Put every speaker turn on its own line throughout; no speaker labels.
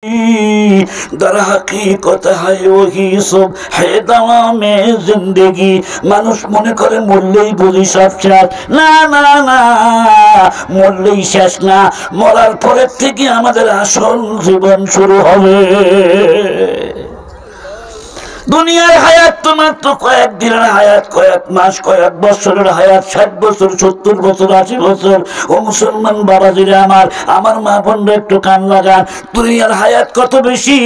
दर हकीकत है वही सब है दवा में जिंदगी मानुष मने करे मरलेई बुझी सब शेष ना ना ना मरलेई शेष ना मरार परेर थेके आमादेर आसल जीवन शुरू होबे दुनियार हायात तो मात्र कयेक दिनेर हायात कयेक मास कयेक बछरेर हायात 60 बछर 70 बछर 80 बछर ओ मुसलमान बाबाजिरा आमार मा बोनरा एकटु कान लागान दुनियार हायात कत बेशी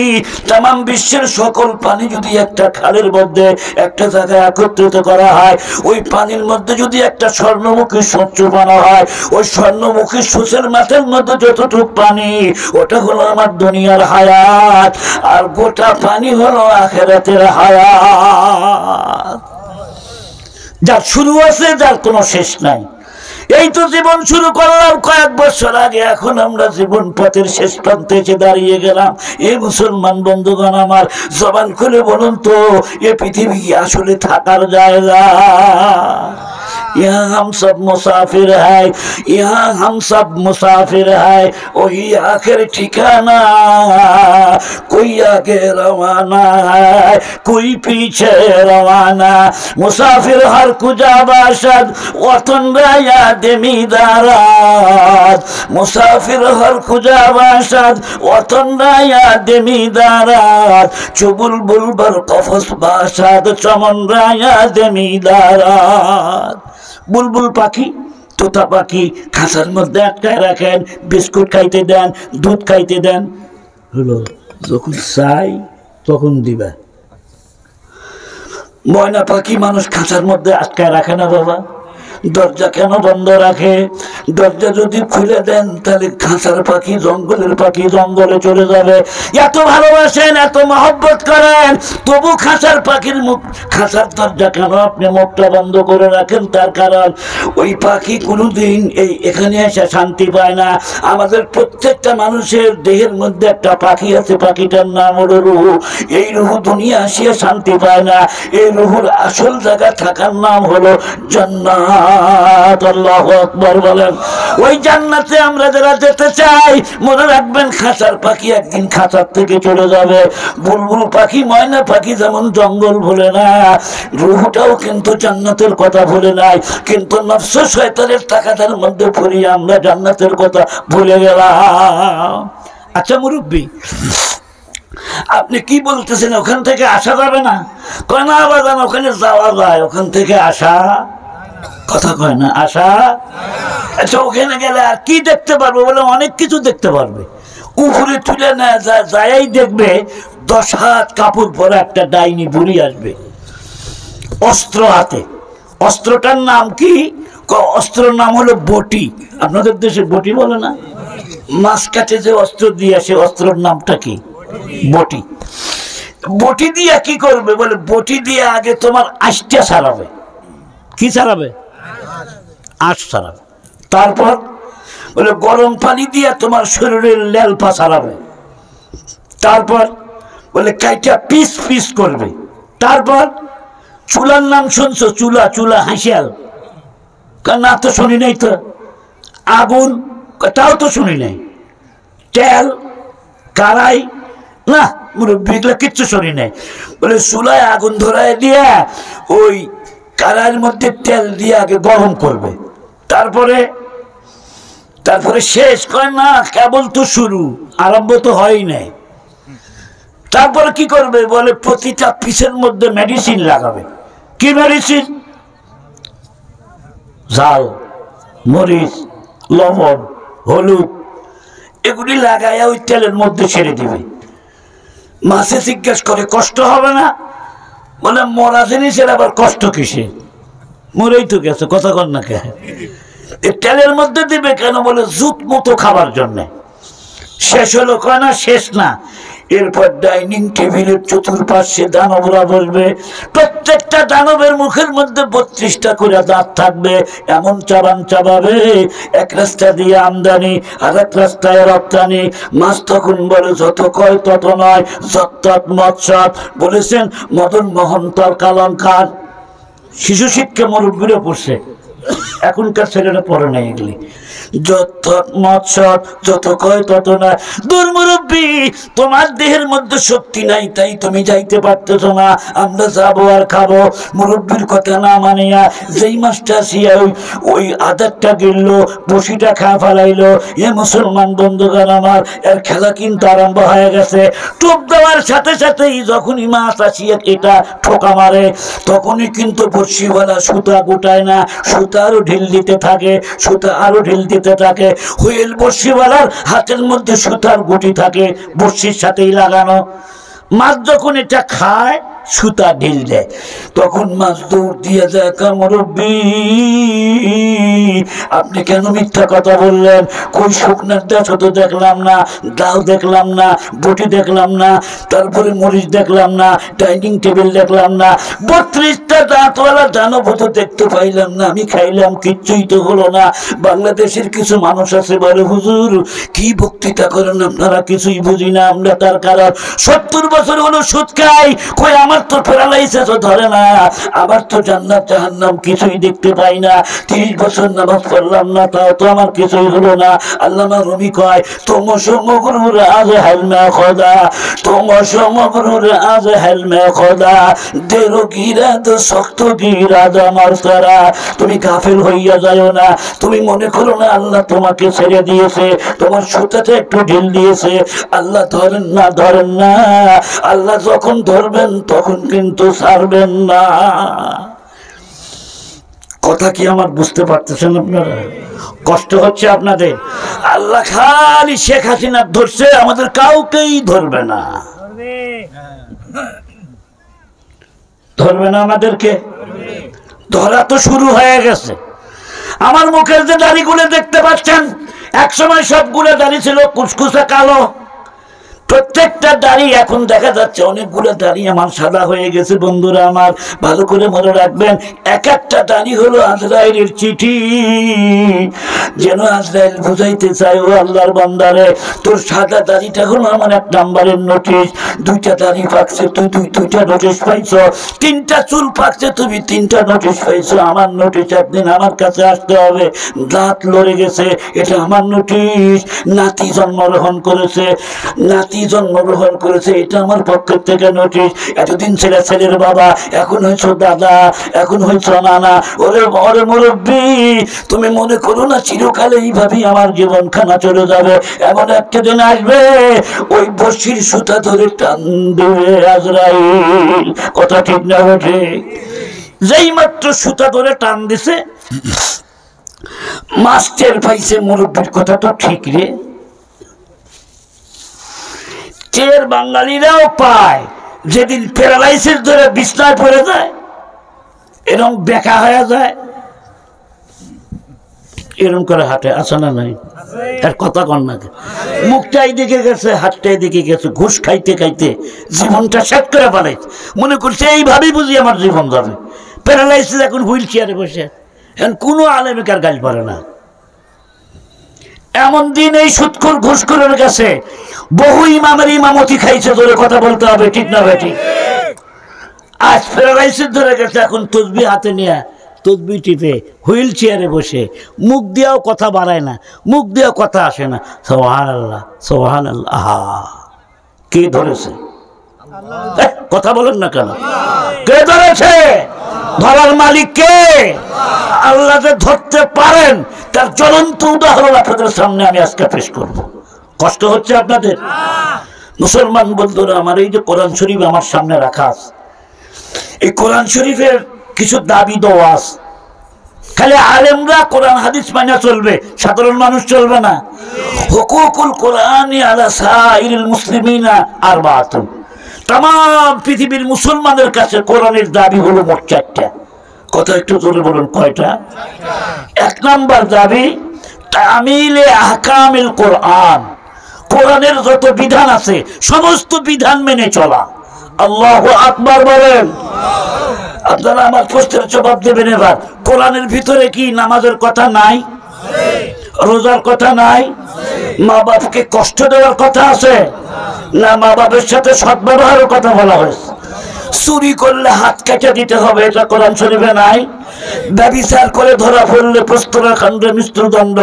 तमाम विश्वेर सकल पानी जदि एकटा खालेर मধ্যে একটা জায়গায় একত্রিত করা হয় ওই পানির মধ্যে যদি একটা স্বর্ণমুখী সূঁচ বানা হয় ওই স্বর্ণমুখী সূঁচের মাথার মধ্যে যতটুকু পানি ওটা হলো আমার দুনিয়ার হায়াত আর গোটা পানি হলো আখিরাতের হায়াত যার শুরু আছে যার কোনো শেষ নাই এই তো জীবন শুরু করলাম কয়েক বছর আগে এখন আমরা জীবন পথের শেষ প্রান্তে এসে দাঁড়িয়ে গেলাম এই মুসলমান বন্ধুগণ আমার জবান খুলে বলুন তো এই পৃথিবী কি আসলে থাকার জায়গা यहाँ हम सब मुसाफिर है यहाँ हम सब मुसाफिर है वही आखिर ठिकाना कोई आगे रवाना है कोई पीछे रवाना मुसाफिर हर कुजा बाशद वतन राया देमीदारात मुसाफिर हर कुजा बाशद वतन राया देमीदारात चुबुल बुलबर कफस बाशद चमन राया देमीदारात बुलबुल पाखी तोता पाखी खासार मধ্যে আটকায় রাখেন বিস্কুট খাইতে দেন দুধ খাইতে দেন হলো যখন চাই তখন দিবা ময়না পাখি মানুষ খাঁচার মধ্যে আটকায় রাখে না বাবা দরজা কেন বন্ধ রাখে দরজা যদি খুলে দেন তাহলে খাঁচার পাখি জঙ্গলের পাখি জঙ্গলে চলে যাবে এত ভালোবাসেন এত মহব্বত করেন তবু খাঁচার পাখির মুখ খাঁচার দরজা কেন আপনি মুখটা বন্ধ করে রাখেন তার কারণ ওই পাখি কোনোদিন এখানে এসে শান্তি পায় না আমাদের প্রত্যেকটা মানুষের দেহের মধ্যে একটা পাখি আছে পাখিটার নাম হলো রূহ এই রূহ দুনিয়া আসিয়া শান্তি পায় না এই রূহের আসল জায়গা থাকার নাম হলো জান্নাত আল্লাহু আকবার বলেন ওই জান্নাতে আমরা যারা যেতে চাই মনে রাখবেন খাঁচার পাখি একদিন খাঁচার থেকে চলে যাবে বুলবুল পাখি ময়না পাখি যেমন জঙ্গল ভুলে না রূহটাও কিন্তু জান্নাতের কথা ভুলে নাই কিন্তু নফস শয়তানের তাকাদার মধ্যে পড়ে আমরা জান্নাতের কথা ভুলে গেলাম আচ্ছা মুরব্বি আপনি কি বলতেছেন ওখান থেকে আসা যাবে না কয় না বাজান ওখানে যাওয়া যায় ওখান থেকে আসা কথা কয় না আশা আচ্ছা ওখানে গেলে আর কি দেখতে পারবো বলে অনেক কিছু দেখতে পারবে উপরে তুলে না যাই দেখবে 10 হাত কাপড় পরে একটা ডাইনি বুড়ি আসবে অস্ত্র হাতে অস্ত্রটার নাম কি অস্ত্রের নাম হলো বটি আপনাদের দেশে বটি বলে না মাছ কাটে যে অস্ত্র দিয়ে আসে অস্ত্রের নামটা কি বটি বটি দিয়ে কি করবে বলে বটি দিয়ে আগে তোমার আষ্টা ছাড়াবে কি ছাড়াবে আঁশ ছাড়াবে তারপর বলে গরম পানি দিয়ে তোমার শরীরের লেলপা ছাড়াবে তারপর বলে কাইটা পিস পিস করবে তারপর চুলার নাম শুনছো চুলা চুলা হাসিয়াল না তো শুনি নাই তো আগুন তাও তো শুনি নাই তেল কারাই না মুরব্বি এগুলো কিচ্ছু শুনি নাই বলে চুলায় আগুন ধরায় দিয়া ওই কারার মধ্যে তেল দিয়ে আগে গরম করবে তারপরে শেষ কয় না কেবল তো শুরু আরম্ভ তো হয় নাই তারপরে কি করবে বলে প্রতিটা পিসের মধ্যে মেডিসিন লাগাবে কি মেডিসিন ঝাল মরিচ লবণ হলুদ এগুলি লাগাইয়া ওই তেলের মধ্যে ছেড়ে দিবে মাছে জিজ্ঞেস করে কষ্ট হবে না বলে মরা জিনিসের আবার কষ্ট কিসে মরেই তো গেছে কথা কর না কে তেলের মধ্যে দিবে কেন বলে জুত মতো খাবার জন্য শেষ হলো কয় না শেষ না এরপর ডাইনিং টেবিলের চতুর্পাশে দানবরা বসবে প্রত্যেকটা দানবের মুখের মধ্যে 32টা করে দাঁত থাকবে এমন চাবান চাবাবে এক রাস্তা দিয়ে আমদানি আর এক রাস্তায় রপ্তানি মাছ তখন বলে যত কয় তত নয় যত্তৎ মৎসৎ বলেছেন মদন মোহন তর্কালঙ্কার শিশু শিক্ষা মুরব্বীরা পড়ছে এখনকার ছেলেরা পড়ে নাই এগুলি যত মৎসর যত কয় তত না। দূর মুরব্বী, তোমার দেহের মধ্যে শক্তি নাই তাই তুমি যাইতে পারতেছ না, আমরা যাবো আর খাবো। মুরব্বীর কথা না মানিয়া যেই মাছটা আসিয়া ওই আদারটা গিললো, বসিটা খা ফেলাইলো। এ মুসলমান বন্ধুগণ আমার, এর খেলা কিন্তু আরম্ভ হয়ে গেছে। টোপ দেওয়ার সাথে সাথেই যখনই মাছ আসিয়া এটা ঠোকা মারে, তখনই কিন্তু বড়শিওয়ালা সুতা গোটায় না, সুতা আরো ঢিল দিতে থাকে, সুতা আরো ঢিল দিতে থাকে। হুইল বড়শিওয়ালার হাতের মধ্যে সুতার গুটি থাকে, বড়শির সাথেই লাগানো। মাছ যখন এটা খায়, সুতা ঢিল দেয়, তখন মাছ দৌড় দিয়ে যায়। মুরব্বী, আপনি কেন মিথ্যা কথা বললেন? কই শুকনার দাঁতও তো দেখলাম না, দাও দেখলাম না, বটি দেখলাম না, তারপরে মরিচ দেখলাম না, ডাইনিং টেবিল দেখলাম না, 32টা দাঁতওয়ালা দানব তো দেখতে পাইলাম না। আমি খাইলাম, কিচ্ছুই তো হলো না। বাংলাদেশের কিছু মানুষ আছে বলে, হুজুর কি বক্তৃতা করেন আপনারা, কিছুই বুঝি না আমরা। তার কারণ 70 বছর হলো সুদ খাই, কই আমার তো প্যারালাইসিস ধরে না, আবার তো জান্নাত জাহান্নাম কিছুই দেখতে পাই না। 30 বছর নামাজ পড়লাম না, তাও তো আমার কিছুই হলো না। আল্লামা রুমি কয়, তোমো সমগ্রুর আজ হেলমে খোদা, তোমো সমগ্রুর আজ হেলমে খোদা, দেরো গিরাদ শক্ত গিরাদ আমার সারা। তুমি গাফিল হইয়া যাও না, তুমি মনে করো না আল্লাহ তোমাকে ছেড়ে দিয়েছে, তোমার সুতাতে একটু ঢিল দিয়েছে। আল্লাহ ধরেন না, ধরেন না। আল্লাহ যখন ধরবেন তখন কিন্তু ছাড়বেন না। কথা কি আমার বুঝতে পারতেছেন আপনারা? কষ্ট হচ্ছে আপনাদের? আল্লাহ খালি শেখ হাসিনা ধরছে, আমাদের কাউকেই ধরবে না, ধরবে না আমাদেরকে। ধরা তো শুরু হয়ে গেছে। আমার মুখের যে দাড়িগুলো দেখতে পাচ্ছেন, একসময় সবগুলো দাড়ি ছিল কুচকুচা কালো, প্রত্যেকটা দাড়ি এখন দেখা যাচ্ছে অনেকগুলো দাড়ি আমার সাদা হয়ে গেছে। বন্ধুরা আমার, ভালো করে মনে রাখবেন, এক একটা দাড়ি হলো আজরাইলের চিঠি। যেন আজরাইল বুঝাইতে চায়, ও আল্লাহর বান্দারে, তোর সাদা দাড়িটা হলো আমার 1 নম্বরের নোটিশ। 2টা দাড়ি পাকছে, তুই 2টা নোটিশ পাইছ। 3টা চুল পাকছে, তুমি 3টা নোটিশ পাইছো। আমার নোটিশ, একদিন আমার কাছে আসতে হবে। দাঁত লড়ে গেছে, এটা আমার নোটিশ। নাতি জন্মগ্রহণ করেছে, নাতি জন্মগ্রহণ করেছে, এটা আমার পক্ষের থেকে নোটিশ। এতদিন ছেলে ছেলের বাবা, এখন হয়েছ দাদা, এখন হয়েছ নানা। ওরে ওরে মুরব্বী, তুমি মনে করো না চিরকালে এইভাবেই আমার জীবন খানা চলে যাবে। এমন একটা দিন আসবে, ওই বর্ষির সুতা ধরে টান দেবে আজরাইল। কথা ঠিক না ওঠে? যেই মাত্র সুতা ধরে টান দিছে, মাস্টার পাইছে মুরব্বীর কথা তো ঠিক রে। চের বাঙালিরাও পায়, যেদিন প্যারালাইসিস ধরে বিছনায় পড়ে যায়, এরকম বেকা হয়ে যায়, এরকম করে হাঁটে। আছে না নাই? আর কথা কন না, মুখটা এদিকে গেছে, হাতটা এদিকে গেছে, ঘুষ খাইতে খাইতে জীবনটা শেষ করে ফেলাইছে। মনে করছে এইভাবেই বুঝি আমার জীবন যাবে। প্যারালাইসিস, এখন হুইল চেয়ারে বসে, এখন কোনো আলেমিকার গাল পারে না। এমন দিন এই সুদখোর ঘুষখোরের কাছে বহু ইমামের ইমামতি খাইছে। ধরে কথা বলতে হবে, ঠিক না ভাই? ঠিক। আজ প্যারালাইসিস ধরে গেছে, এখন তসবিহ হাতে নিয়ে তসবিহ টিপে হুইল চেয়ারে বসে, মুখ দিয়েও কথা বাড়ায় না, মুখ দিয়েও কথা আসে না। সুবহানাল্লাহ, সুবহানাল্লাহ। কে ধরেছে? কথা বলেন না কেন? কে ধরেছে? ধরার মালিক কে? আল্লাহ যে ধরতে পারেন, তার জ্বলন্ত উদাহরণ আপনাদের সামনে আমি আজকে পেশ করব। কষ্ট হচ্ছে আপনাদের? মুসলমান বন্ধুরা আমার, এই যে কোরআন শরীফ আমার সামনে রাখা আছে, এই কোরআন শরীফের কিছু দাবি দেওয়া আছে। খালি আলেমরা কোরআন হাদিস মানা চলবে, সাধারণ মানুষ চলবে না। হুকুকুল কোরআনি আলা সাইরিল মুসলিমিনা আরবাতুন। তাম পৃথিবীর মুসলমানের কাছে কোরআনের দাবি হলো মোট 4টা। কথা একটু জোরে বলুন, কয়টা? 1 নম্বর দাবি তামিলে আহকামিল কোরআন। কোরআনের যত বিধান আছে সমস্ত বিধান মেনে চলা। আল্লাহু আকবার বলেন। আপনারা আমার প্রশ্নের জবাব দেবেন এবার। কোরআনের ভিতরে কি নামাজের কথা নাই? রোজার কথা নাই? মা বাপকে কষ্ট দেওয়ার কথা আছে না? মা বাপের সাথে সদ্ব্যবহারের কথা বলা হয়েছে। চুরি করলে হাত কেটে দিতে হবে, এটা কোরআন শরীফে নাই। ব্যভিচার করে ধরা পড়লে প্রস্তরাখণ্ডে মৃত্যুদণ্ড,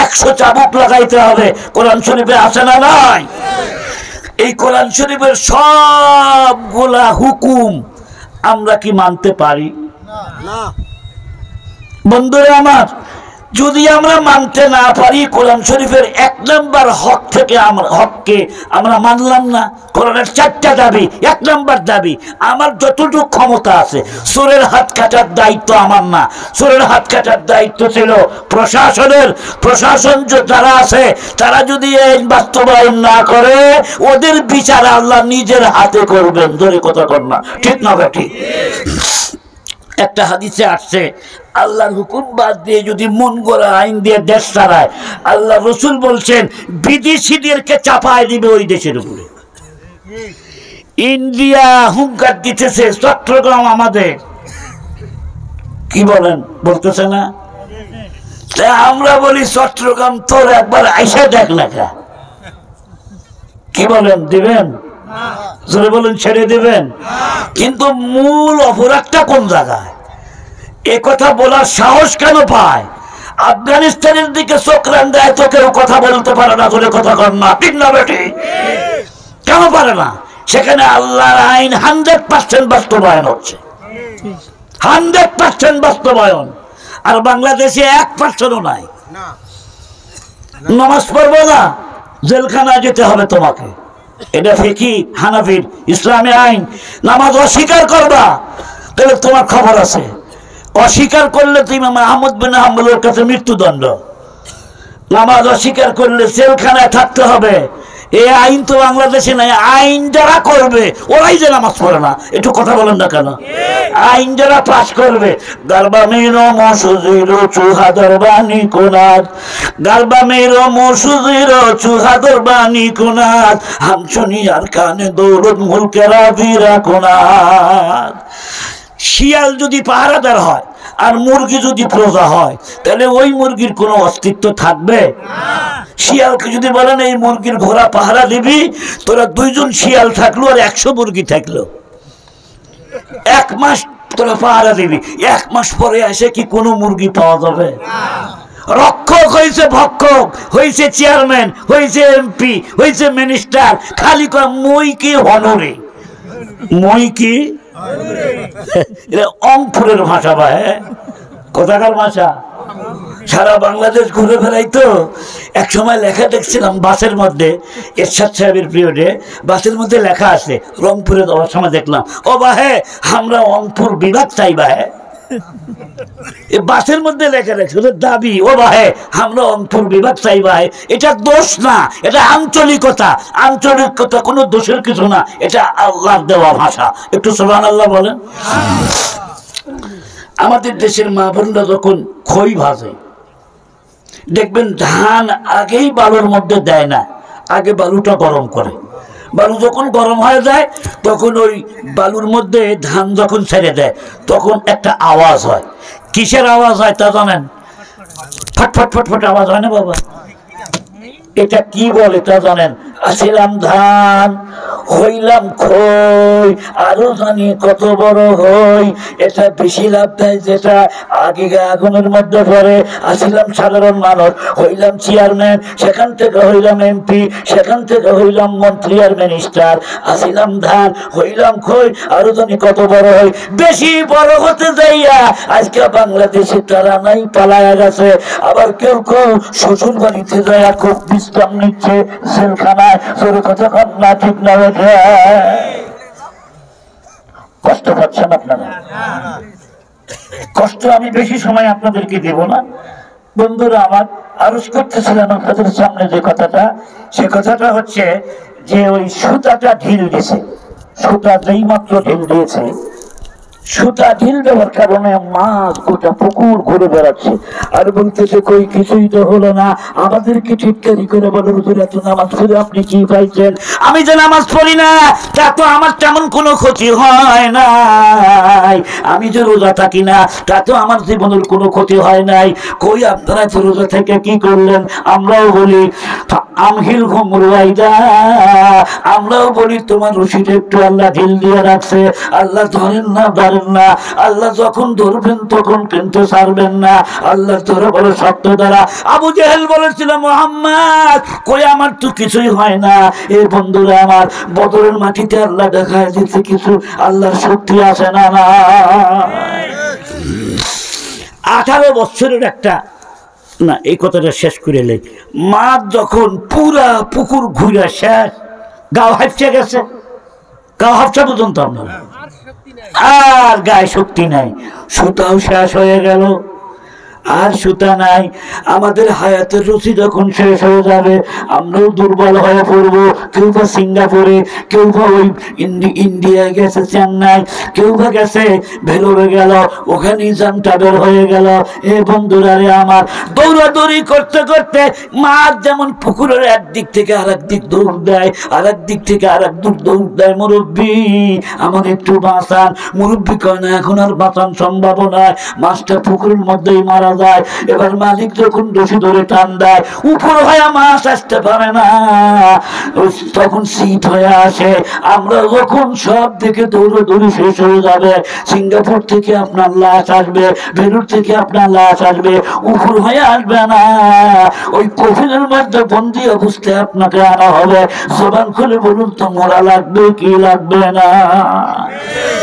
100 চাবুক লাগাইতে হবে, কোরআন শরীফে আছে না নাই? এই কোরআন শরীফের সবগুলা হুকুম আমরা কি মানতে পারি? না। বন্ধুরা আমার, যদি আমরা মানতে না পারি, কোরআন শরীফের 1 নম্বর হক থেকে হককে আমরা মানলাম না। কোরআনের 4টা দাবি। 1 নম্বর দাবি, আমার যতটুকু ক্ষমতা আছে, চোরের হাত কাটার দায়িত্ব আমার না, চোরের হাত কাটার দায়িত্ব ছিল প্রশাসনের। প্রশাসন যারা আছে তারা যদি এই বাস্তবায়ন না করে, ওদের বিচার আল্লাহ নিজের হাতে করবেন। ধরে কথা কর না, ঠিক না বেটি? একটা হাদিসে আসছে, আল্লাহর হুকুম বাদ দিয়ে যদি মন গড়া আইন দিয়ে দেশ চালায়, আল্লাহ রসুল বলছেন বিদেশিদেরকে চাপায় দিবে ওই দেশের উপরে। ইন্ডিয়া হুঙ্কার দিতেছে চট্টগ্রাম আমাদের, কি বলেন? বলতেছে না? আমরা বলি চট্টগ্রাম তোর একবার আইসা দেখ না, কি বলেন? দিবেন? জোরে বলেন, ছেড়ে দিবেন? কিন্তু মূল অপরাধটা কোন জায়গায়? এ কথা বলার সাহস কেন পায়? আফগানিস্তানের দিকে চোখ রান্দায় তো কেউ কথা বলতে পারে না, জোরে কথা কর না, ঠিক না বেটি? কেন পারে না? সেখানে আল্লাহর আইন 100% বাস্তবায়ন হচ্ছে, 100% বাস্তবায়ন। আর বাংলাদেশে 1%ও নাই। নামাজ পড়বো না, জেলখানায় যেতে হবে তোমাকে, এটা ফিকি হানাফির ইসলামী আইন। নামাজ অস্বীকার করবা, তাহলে তোমার খবর আছে। অস্বীকার করলে তুমি আহমদ বিন হাম্বলের কাছে মৃত্যুদণ্ড। নামাজ অস্বীকার করলে জেলখানায় থাকতে হবে। এই আইন তো বাংলাদেশে নাই। আইন যারা করবে ওরাই যে নামাজ পড়ে না, একটু কথা বলেন না কেন? আইন যারা পাশ করবে, গারবা মেরো মসুজিরো চুহাদর বাণী কোনাদ, গারবা মেরো মসুজিরো চুহাদর বাণী কোনাদ, হামশনি আর কানে দৌলত মুলকেরা বীরা কোনাদ। শিয়াল যদি পাহারাদার হয় আর মুরগি যদি প্রজা হয়, তাহলে ওই মুরগির কোনো অস্তিত্ব থাকবে? শিয়ালকে যদি বলেন এই মুরগির ঘোড়া পাহারা দিবি, তোরা 2 জন শিয়াল থাকলো আর 100 মুরগি থাকলো, 1 মাস তোরা পাহারা দিবি, 1 মাস পরে এসে কি কোনো মুরগি পাওয়া যাবে? রক্ষক হয়েছে ভক্ষক, হয়েছে চেয়ারম্যান, হয়েছে এমপি, হয়েছে মিনিস্টার, খালি মই কি হনরে, মই কি অঙ্কুরের ভাষা বা কোথাকার ভাষা? সারা বাংলাদেশ ঘুরে ফেরাই তো। এক সময় লেখা দেখছিলাম বাসের মধ্যে, এরশাদ সাহেবের পিরিয়ডে বাসের মধ্যে লেখা আছে, রংপুরে যাওয়ার সময় দেখলাম, ও বাহে আমরা রংপুর বিভাগ চাই বাহে। বাসের মধ্যে লেখা রাখছে দাবি, ও ভাই আমরা রংপুর বিভাগ চাই ভাই। এটা দোষ না, এটা আঞ্চলিকতা। আঞ্চলিকতা কোনো দোষের কিছু না, এটা আল্লাহর দেওয়া ভাষা। একটু সুবহানাল্লাহ বলেন। আমাদের দেশের মা বোনরা যখন খই ভাজে, দেখবেন ধান আগেই বালুর মধ্যে দেয় না, আগে বালুটা গরম করে। বালু যখন গরম হয়ে যায়, তখন ওই বালুর মধ্যে ধান যখন ছেড়ে দেয়, তখন একটা আওয়াজ হয়। কিসের আওয়াজ হয় তা জানেন? ফটফট ফটফট আওয়াজ হয় না বাবা? এটা কি বলে তা জানেন? আসিলাম ধান, হইলাম খই, আরো জানি কত বড় হই। এটা বেশি লাভ দেয় যেটা আগে আগুনের মধ্যে পড়ে। আসিলাম সাধারণ মানুষ, হইলাম চেয়ারম্যান, সেখান থেকে হইলাম এমপি, সেখান থেকে হইলাম মন্ত্রী আর মিনিস্টার। আসিলাম ধান, হইলাম খই, আরো জানি কত বড় হই। বেশি বড় হতে যাইয়া আজকে বাংলাদেশে তারা নাই, পালায়া গেছে। আবার কেউ কেউ শ্বশুর বাড়িতে যাইয়া খুব বিশ্রাম নিচ্ছে জেলখানায়। সরু কথা কর না, ঠিক না? কষ্ট পাচ্ছেন আপনারা? কষ্ট আমি বেশি সময় আপনাদেরকে দেব না। বন্ধুরা আমার, আরজ করতেছিলাম আপনাদের সামনে যে কথাটা, সে কথাটা হচ্ছে যে ওই সুতাটা ঢিল দিয়েছে। সুতা যেই মাত্র ঢিল দিয়েছে, সুতা ঢিল দেওয়ার কারণে মাছ গোটা পুকুর ঘুরে বেড়াচ্ছে আর বলতেছে কই কিছুই তো হলো না। আমাদেরকে চিৎকারি করে বলে হুজুর এত নামাজ পড়ে আপনি কি পাইছেন? আমি যে নামাজ পড়ি না তা তো আমার তেমন কোনো ক্ষতি হয় নাই, আমি যে রোজা থাকি না তা তো আমার জীবনের কোনো ক্ষতি হয় নাই। কই আপনারা তো রোজা থেকে কি করলেন? আমরাও বলি আমহিল ঘুমরুয়াইদা, আমরাও বলি তোমার রশিদ একটু আল্লাহ ঢিল দিয়ে রাখছে, আল্লাহ ধরেন না ধরেন না, আল্লাহ যখন ধরবেন তখন কিন্তু ছাড়বেন না, আল্লাহ ধরে বলে শক্ত দ্বারা। আবু জেহেল বলেছিল মুহাম্মদ কই আমার তো কিছুই হয় না। এই বন্ধুরা আমার, বদরের মাটিতে আল্লাহ দেখায় দিচ্ছে কিছু আল্লাহর শক্তি আছে না না। 18 বছরের একটা না, এই কথাটা শেষ করে লে, মাছ যখন পুরা পুকুর ঘুরে শেষ, গাও হাঁপছে গেছে, গাও হাঁপছা পর্যন্ত আপনার আর গায়ে শক্তি নাই, সুতাও শেষ হয়ে গেল, আর সুতা নাই। আমাদের হায়াতের রুচি যখন শেষ হয়ে যাবে আমরাও দুর্বল হয়ে পড়বো। কেউ বা সিঙ্গাপুরে, কেউ বা ওই ইন্ডিয়ায় গেছে, চেন্নাই, কেউ বা গেছে ভেলোরে গেল, ওখানেই জানটা বের হয়ে গেল। এ বন্ধুরা রে আমার, দৌড়াদৌড়ি করতে করতে মাছ যেমন পুকুরের একদিক থেকে আর একদিক দৌড় দেয়, আর একদিক থেকে আর একদিক দৌড় দেয়, মুরব্বী আমার একটু বাঁচান। মুরব্বী কয় না এখন আর বাঁচান সম্ভব নয়, মাছটা পুকুরের মধ্যেই মারা যায়। এবার মালিক যখন রশি ধরে টান দেয়, উপর হয়ে মাছ আসতে পারে না, তখন সিট হয়ে আসে। আমরা যখন সব দিকে দৌড়াদৌড়ি শেষ হয়ে যাবে, সিঙ্গাপুর থেকে আপনার লাশ আসবে, বেলুর থেকে আপনার লাশ আসবে, উপর হয়ে আসবে না, ওই কফিনের মধ্যে বন্দি অবস্থায় আপনাকে আনা হবে। জবান খুলে বলুন তো মরা লাগবে কি লাগবে না?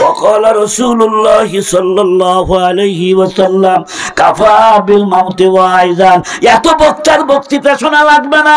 وقال رسول الله صلى الله عليه وسلم কাফা বিল মাউতি ওয়াইজান। এত বক্তার বক্তৃতা শোনা লাগবে না,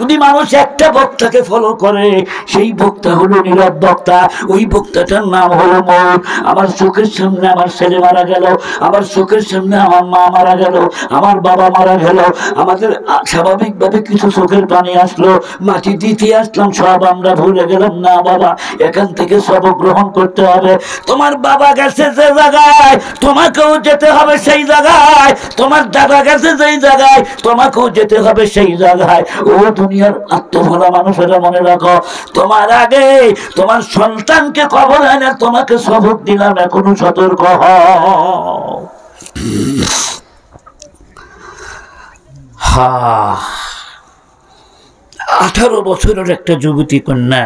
যদি মানুষ একটা বক্তাকে ফলো করে সেই বক্তা হলো নীরব বক্তা, ওই বক্তাটার নাম হলো মৌত। আমার চোখের সামনে আমার ছেলে মারা গেল, আমার চোখের সামনে আমার মা মারা গেল, আমার বাবা মারা গেল, আমাদের স্বাভাবিকভাবে কিছু চোখের পানি আসলো, মাটি দিতে আসলাম, সব আমরা ভুলে গেলাম। না বাবা, এখান থেকে সবক গ্রহণ করতে হবে। তোমার বাবা গেছে যে জায়গায় তোমাকেও যেতে হবে সেই জায়গায়, তোমার দাদা গেছে যেই জায়গায় তোমাকেও যেতে হবে সেই জায়গায়। ও দুনিয়ার আত্মভোলা মানুষেরা মনে রাখো, তোমার আগে তোমার সন্তানকে খবর এনে তোমাকে সবক দিলাম, এখনো সতর্ক হও। 18 বছরের একটা যুবতী কন্যা,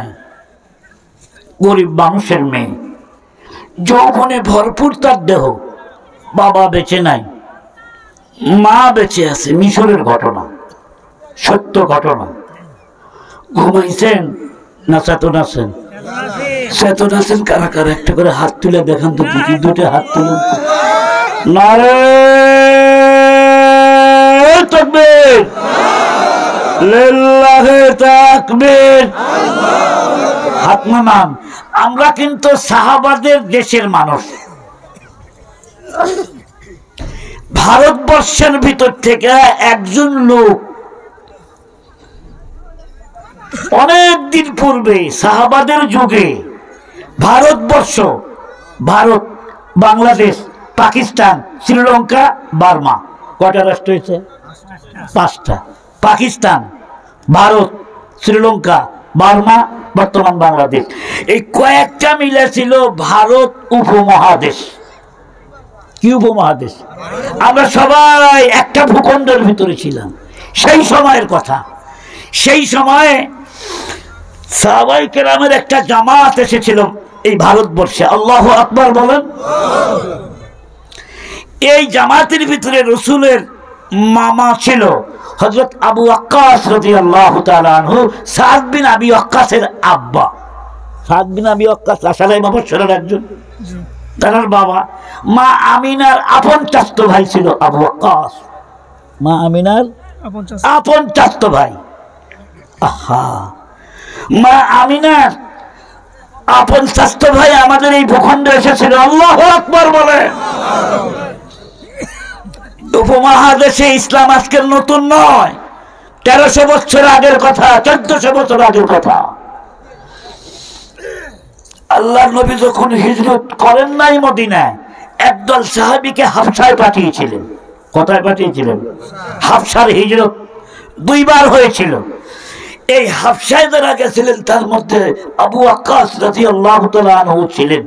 গরিব মানুষের মেয়ে, যৌবনে ভরপুর তার দেহ, বাবা বেঁচে নাই, মা বেঁচে আছে। মিশরের ঘটনা, সত্য ঘটনা। ঘুমাইছেন না চেতন আছেন? চেতন আছেন কারা কারা? একটা করে হাত তুলে দেখান তো দেখি, দুটো হাত তুলে। নারে তাকবীর, লিল্লাহি তাকবীর। হাত নামান। আমরা কিন্তু সাহাবাদের দেশের মানুষ, ভারতবর্ষের ভিতর থেকে একজন লোক অনেক দিন পূর্বে সাহাবাদের যুগে ভারতবর্ষ, ভারত, বাংলাদেশ, পাকিস্তান, শ্রীলঙ্কা, বার্মা, কয়টা রাষ্ট্র হয়েছে? 5টা। পাকিস্তান, ভারত, শ্রীলঙ্কা, বার্মা, বর্তমান বাংলাদেশ, এই কয়েকটা মিলে ছিল ভারত উপমহাদেশ। কি উপমহাদেশ? আমরা সবাই একটা ভূখণ্ডের ভিতরে ছিলাম। সেই সময়ের কথা, সেই সময়ে সাহাবায়ে কেরামের একটা জামাত এসেছিল এই ভারতবর্ষে। আল্লাহু আকবার বলেন। এই জামাতের ভিতরে রাসূলের মামা ছিল হযরত আবু ওয়াক্কাস রাদিয়াল্লাহু তাআলা আনহু, সাদ বিন আবি ওয়াক্কাসের আব্বা। সাদ বিন আবি ওয়াক্কাস আশারায়ে মুবাশশিরের একজন, তার বাবা। মা আমিনার আপন চাচতো ভাই ছিল আবু ওয়াক্কাস, মা আমিনার আপন চাচতো ভাই। আহা, মা আমিনার আপন চাচতো ভাই আমাদের এই ভূখণ্ডে এসেছিল। আল্লাহু আকবার বলে। উপমহাদেশে ইসলাম আজকের নতুন নয়, 1300 বছর আগের কথা, 1400 বছর আগের কথা। আল্লাহর নবী যখন হিজরত করেন নাই মদিনায়, একদল সাহাবীকে হাবশায় পাঠিয়েছিলেন। কোথায় পাঠিয়েছিলেন? হাবশার হিজরত দুইবার হয়েছিল। এই হাবশায় যারা গেছিলেন তার মধ্যে আবু ওয়াক্কাস রাদিয়াল্লাহু তাআলা আনহু ছিলেন।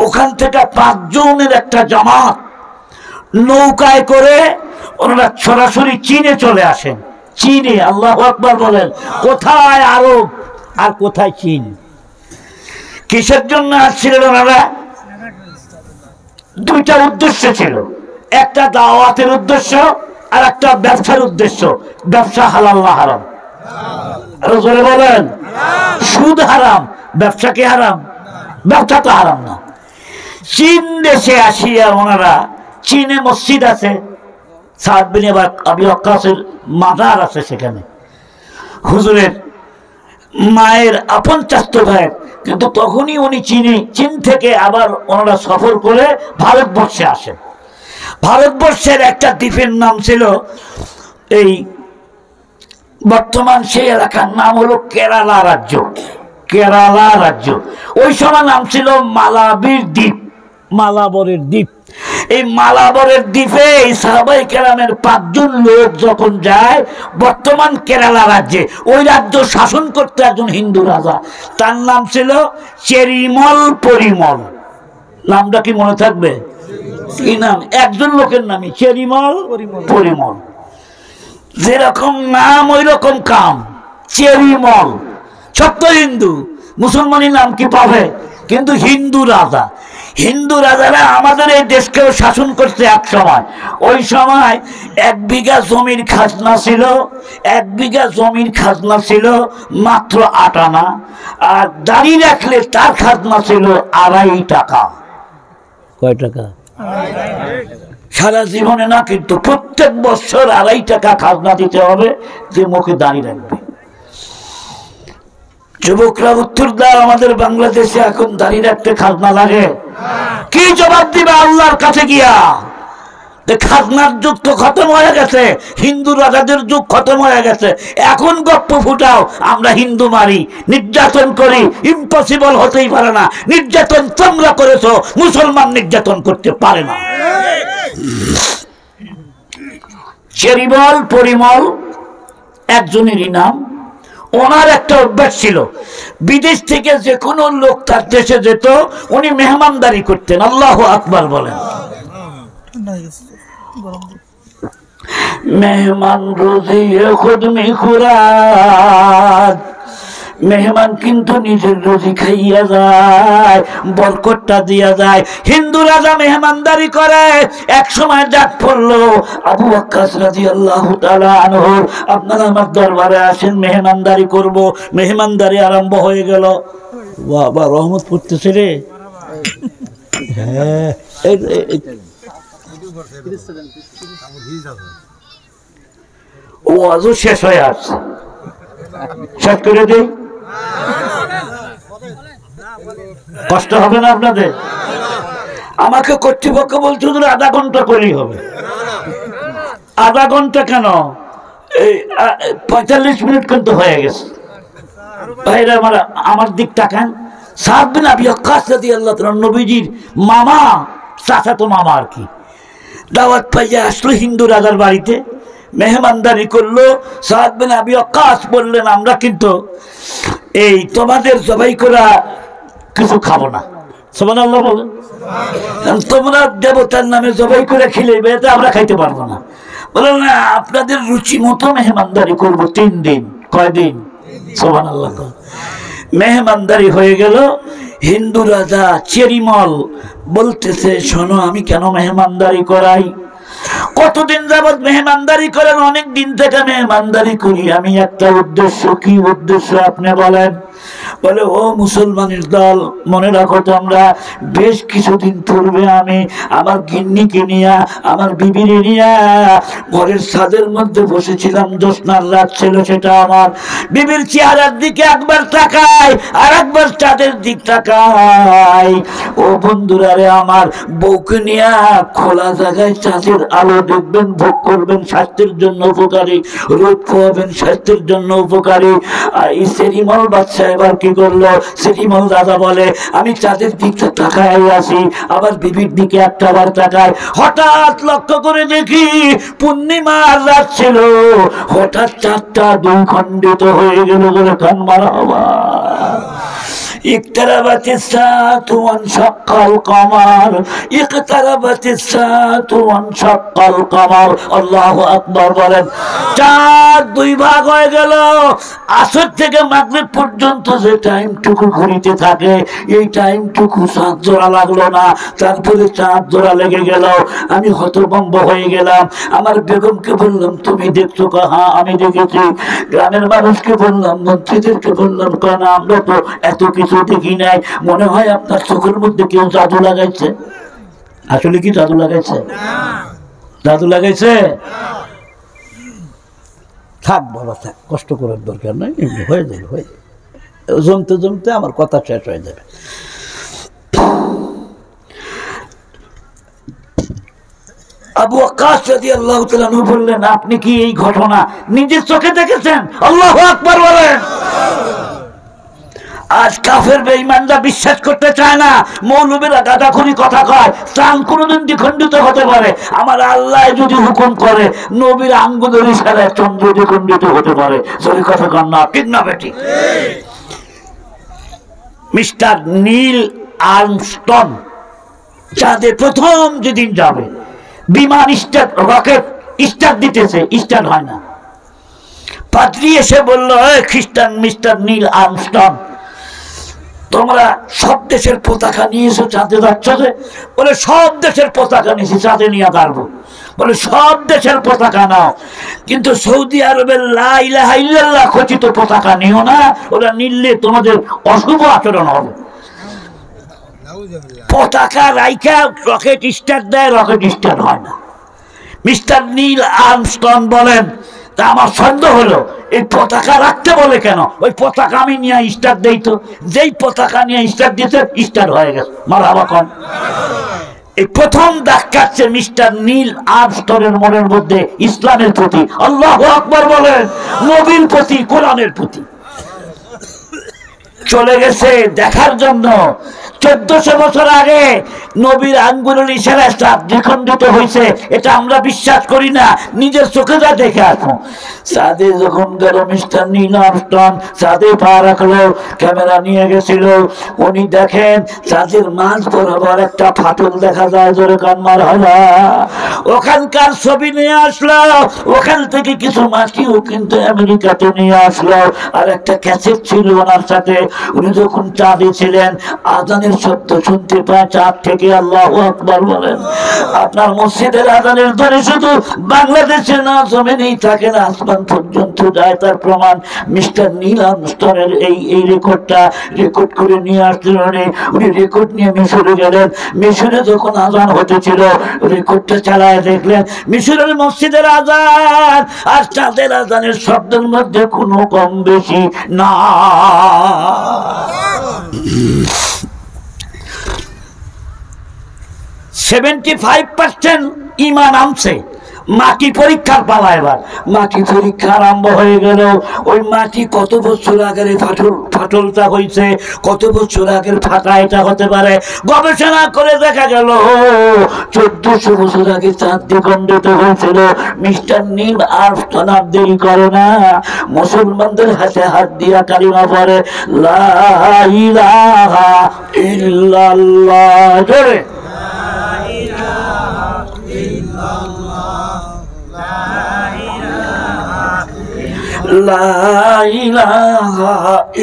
ওখান থেকে 5 জনের একটা জামাত নৌকায় করে ওনারা সরাসরি চীনে চলে আসেন। চীনে, আল্লাহু আকবার বলেন। কোথায় আরব আর কোথায় চীন? কিসের জন্য আসছিলেন ওনারা? দুইটা উদ্দেশ্য ছিল, একটা দাওয়াতের উদ্দেশ্য আর একটা ব্যবসার উদ্দেশ্য। ব্যবসা হালাল না হারাম? আরো জোরে বলেন। সুদ হারাম, ব্যবসা কি হারাম? ব্যবসা তো হারাম না। চীন দেশে আসিয়া ওনারা, চীনে মসজিদ আছে, সাদ বিন আবি ওয়াক্কাসের মাজার আছে সেখানে, হুজুরের মায়ের আপন চাচতো ভাই। কিন্তু তখনই উনি চীন থেকে আবার ওনারা সফর করে ভারতবর্ষে আসেন। ভারতবর্ষের একটা দ্বীপের নাম ছিল, এই বর্তমান সেই এলাকার নাম হলো কেরালা রাজ্য। কেরালা রাজ্য, ওই সময় নাম ছিল মালাবীর দ্বীপ, মালাবরের দ্বীপ। এই মালাবরের দ্বীপে এই সাহাবায়ে কেরামের 5 জন লোক যখন যায় বর্তমান কেরালা রাজ্যে, ওই রাজ্য শাসন করতে একজন হিন্দু রাজা, তার নাম ছিল চেরিমল পরিমল। নামটা কি মনে থাকবে? কি নাম? একজন লোকের নামই চেরিমল পরিমল। যেরকম নাম ওই রকম কাম। চেরিমল সত্য হিন্দু, মুসলমানি নাম কি পাবে? কিন্তু হিন্দু রাজা। হিন্দু রাজারা আমাদের এই দেশকেও শাসন করতে এক সময়। ওই সময় 1 বিঘা জমির খাজনা ছিল, 1 বিঘা জমির খাজনা ছিল মাত্র 8 আনা, আর দাঁড়িয়ে রাখলে তার খাজনা ছিল 2.5 টাকা। কয় টাকা? সারা জীবনে না, কিন্তু প্রত্যেক বছর 2.5 টাকা খাজনা দিতে হবে যে মুখে দাঁড়িয়ে রাখবে। যুবকরা উত্তর দাও, আমাদের বাংলাদেশে এখন দাঁড়িয়ে রাখতে খাজনা লাগে? কি জবাব দিবে আল্লাহর কাছে গিয়া? খাজনার যুগ তো খতম হয়ে গেছে, হিন্দু রাজাদের যুগ খতম হয়ে গেছে। এখন গপ্প ফুটাও আমরা হিন্দু মারি, নির্যাতন করি, ইম্পসিবল হতেই পারে না। নির্যাতন তোমরা করেছো, মুসলমান নির্যাতন করতে পারে না। চেরিমল পরিমল একজনেরই নাম। ওনার একটা অভ্যাস ছিল, বিদেশ থেকে যে কোনো লোক তার দেশে যেত, উনি মেহমানদারি করতেন। আল্লাহু আকবার বলেন। মেহমান রোজি খুদ মে খুরাত, মেহমান কিন্তু নিজের রুজি খাইয়া যায়, বরকতটা দিয়া যায়। হিন্দু রাজা মেহমানদারি করে। এক সময় ডাক পড়লো, আবু ওয়াক্কাস রাদিয়াল্লাহু তাআলা আনহু, আপনারা আমার দরবারে আসেন, মেহমানদারি করব। মেহমানদারি আরম্ভ হয়ে গেল। বাবা রহমত পড়তেছে রে। হ্যাঁ, ওয়াজও শেষ হয়ে আসছে, শেষ করে দিই। কষ্ট হবে না আপনাদের? আমাকে কর্তৃপক্ষ বলছে আধা ঘন্টা করলেই হবে। আধা ঘন্টা কেন, এই 45 মিনিট কিন্তু হয়ে গেছে। ভাইরা আমার দিক তাকান। সাদ বিন আবি ওয়াক্কাস রাদিয়াল্লাহু তাআলা, নবীজির মামা, চাচাতো মামা আর কি, দাওয়াত পাইয়া আসলো হিন্দু রাজার বাড়িতে, মেহমানদারি করলো। সাদ বিন আবি ওয়াক্কাস বললেন, আমরা কিন্তু এই তোমাদের জবাই করা কিছু খাবো না। সুবহানাল্লাহ বলেন। তোমরা দেবতার নামে জবাই করে খেলে বেতে আমরা খাইতে পারবো না। বলেন না, আপনাদের রুচি মতো মেহমানদারি করবো 3 দিন। কয়দিন? সুবহানাল্লাহ। মেহমানদারি হয়ে গেল। হিন্দু রাজা চেরিমল বলতেছে, শোনো আমি কেন মেহমানদারি করাই? কতদিন যাবত মেহমানদারি করেন? অনেক দিন থেকে মেহমানদারি করি আমি, একটা উদ্দেশ্য। কি উদ্দেশ্য আপনি বলেন? বলে, ও মুসলমানের দল, মনে রাখো তোমরা, বেশ কিছুদিন পূর্বে আমি আমার গিন্নিকে নিয়া, আমার বিবিরে নিয়া ঘরের ছাদের মধ্যে বসেছিলাম। জ্যোৎস্নার রাত ছিল, সেটা আমার বিবির চেহারার দিকে একবার তাকাই আর একবার চাঁদের দিক তাকাই। ও বন্ধুরা রে, আমার বউকে নিয়া খোলা জায়গায় চাঁদের আলো দেখবেন, ভোগ করবেন, স্বাস্থ্যের জন্য উপকারী, রোদ খাওয়াবেন, স্বাস্থ্যের জন্য উপকারী। আর এই চেরিমল বাদশা এবার কি করলো। সিটিমল দাদা বলে আমি চাঁদের দিকটা তাকায় আসি, আবার বিবির দিকে একটা বার তাকায়। হঠাৎ লক্ষ্য করে দেখি পূর্ণিমার রাত ছিল, হঠাৎ চাঁদটা দুই খণ্ডিত হয়ে গেল বলে কান মারা হবা। اقتربت الساعة وانشق القمر اقتربت الساعة وانشق القمر আল্লাহু আকবার বলেন। চাঁদ দুই ভাগ হয়ে গেল। আসর থেকে মাগরিব পর্যন্ত যে টাইমটুকু ঘুরিতে থাকে এই টাইমটুকু চাঁদ জোড়া লাগলো না, তারপরে চাঁদ জোড়া লেগে গেল। আমি হতভম্ব হয়ে গেলাম। আমার বেগমকে বললাম তুমি দেখছো? হ্যাঁ আমি দেখেছি। গ্রামের মানুষকে বললাম, মন্ত্রীদেরকে বললাম, কেন আমরা তো এত কিছু দেখি নাই, মনে হয় আপনার চোখের মধ্যে কেউ জাদু লাগাইছে। আসলে কি জাদু লাগাইছে? জাদু লাগাইছে? থাক বাবা থাক, কষ্ট করার দরকার নাই, এমনি হয়ে যাবে, হয়ে যাবে, জমতে জমতে আমার কথা শেষ হয়ে যাবে। আবু ওয়াক্কাস রাদিয়াল্লাহু তাআলা আনহু বললেন আপনি কি এই ঘটনা নিজের চোখে দেখেছেন? আল্লাহু আকবার বলেন। আজ কাফের বেঈমানরা বিশ্বাস করতে চায় না, মৌলবীরা গাঁজাখুরি কথা কয়, চাঁদ কোনোদিন দ্বিখণ্ডিত হতে পারে। আমার আল্লাহ যদি হুকুম করে নবীর আঙ্গুলের ইশারায় চন্দ্র দ্বিখণ্ডিত হতে পারে। সরি কথা কন না, ঠিক না বেটি? মিস্টার নীল আর্মস্ট্রং চাঁদে প্রথম যেদিন যাবে, বিমান স্টার্ট, রকেট স্টার্ট দিতেছে, স্টার্ট হয় না। পাদ্রী এসে বলল, খ্রিস্টান মিস্টার নীল আর্মস্ট্রং তোমরা সব দেশের পতাকা নিয়ে এসো চাঁদে যাচ্ছ যে? বলে সব দেশের পতাকা নিয়েছি, চাঁদে নিয়ে পারবো। বলে সব দেশের পতাকা নাও, কিন্তু সৌদি আরবের লা ইলাহা ইল্লাল্লাহ খচিত পতাকা নিও না, ওরা নিলে তোমাদের অশুভ আচরণ হবে। পতাকা রাইখা রকেট স্টার্ট দেয়, রকেট স্টার্ট হয় না। মিস্টার নীল আর্মস্ট্রং বলেন তা আমার সন্দেহ হলো এই পতাকা রাখতে বলে কেন? ওই পতাকা আমি নিয়ে স্টার্ট দেই তো, যেই পতাকা নিয়ে স্টার্ট দিতে স্টার্ট হয়ে গেছে। মারহাবা কোন। এই প্রথম দাগ কাটছে মিস্টার নীল আর্মস্ট্রংয়ের মনের মধ্যে ইসলামের প্রতি, আল্লাহু আকবার বলেন, নবীর প্রতি, কোরআনের প্রতি। চলে গেছে দেখার জন্য। 1400 বছর আগে নবীর আঙ্গুলের ইশারায় চাঁদ দ্বিখণ্ডিত হয়েছে, এটা আমরা বিশ্বাস করি না, নিজের চোখে যা দেখে আসো। চাঁদে যখন গেল মিস্টার নীল আর্মস্ট্রং, চাঁদে পা রাখলো, ক্যামেরা নিয়ে গেছিল। উনি দেখেন চাঁদের মাঝ বরাবর একটা ফাটল দেখা যায়, জোরে কান মারহাবা। ওখানকার ছবি নিয়ে আসলো, ওখান থেকে কিছু মাটিও কিন্তু আমেরিকাতে নিয়ে আসলো, আর একটা ক্যাসেট ছিল ওনার সাথে। উনি যখন চাঁদে ছিলেন আজানের শব্দ শুনতে পায় চাঁদ থেকে, আল্লাহু আকবার বলেন। আপনার মসজিদের আজানের ধ্বনি শুধু বাংলাদেশে না, জমিনেই থাকে না, আসমান পর্যন্ত যায়। তার প্রমাণ মিস্টার নীল আর্মস্ট্রংয়ের এই রেকর্ডটা রেকর্ড করে নিয়ে আসলেন। উনি রেকর্ড নিয়ে মিশরে গেলেন। মিশরে যখন আজান হতেছিল রেকর্ডটা চালায় দেখলেন মিশরের মসজিদের আজান আর চাঁদের আজানের শব্দের মধ্যে কোনো কম বেশি না। 75% ঈমান আনছে। মাটি পরীক্ষার পালা, এবার মাটি পরীক্ষা আরম্ভ হয়ে গেল। ওই মাটি কত বছর আগের ফাটলটা হয়েছে, কত বছর আগের ফাটা এটা হতে পারে। গবেষণা করে দেখা গেল 1400 বছর আগে চাঁদ দ্বিখণ্ডিত হয়েছিল। মিস্টার নীল আর্মস্ট্রং আর দেরি করে না, মুসলমানদের হাতে হাত দিয়া কালিমা পড়ে, লা ইলাহা ইল্লাল্লাহ। জোরে লা ইলাহা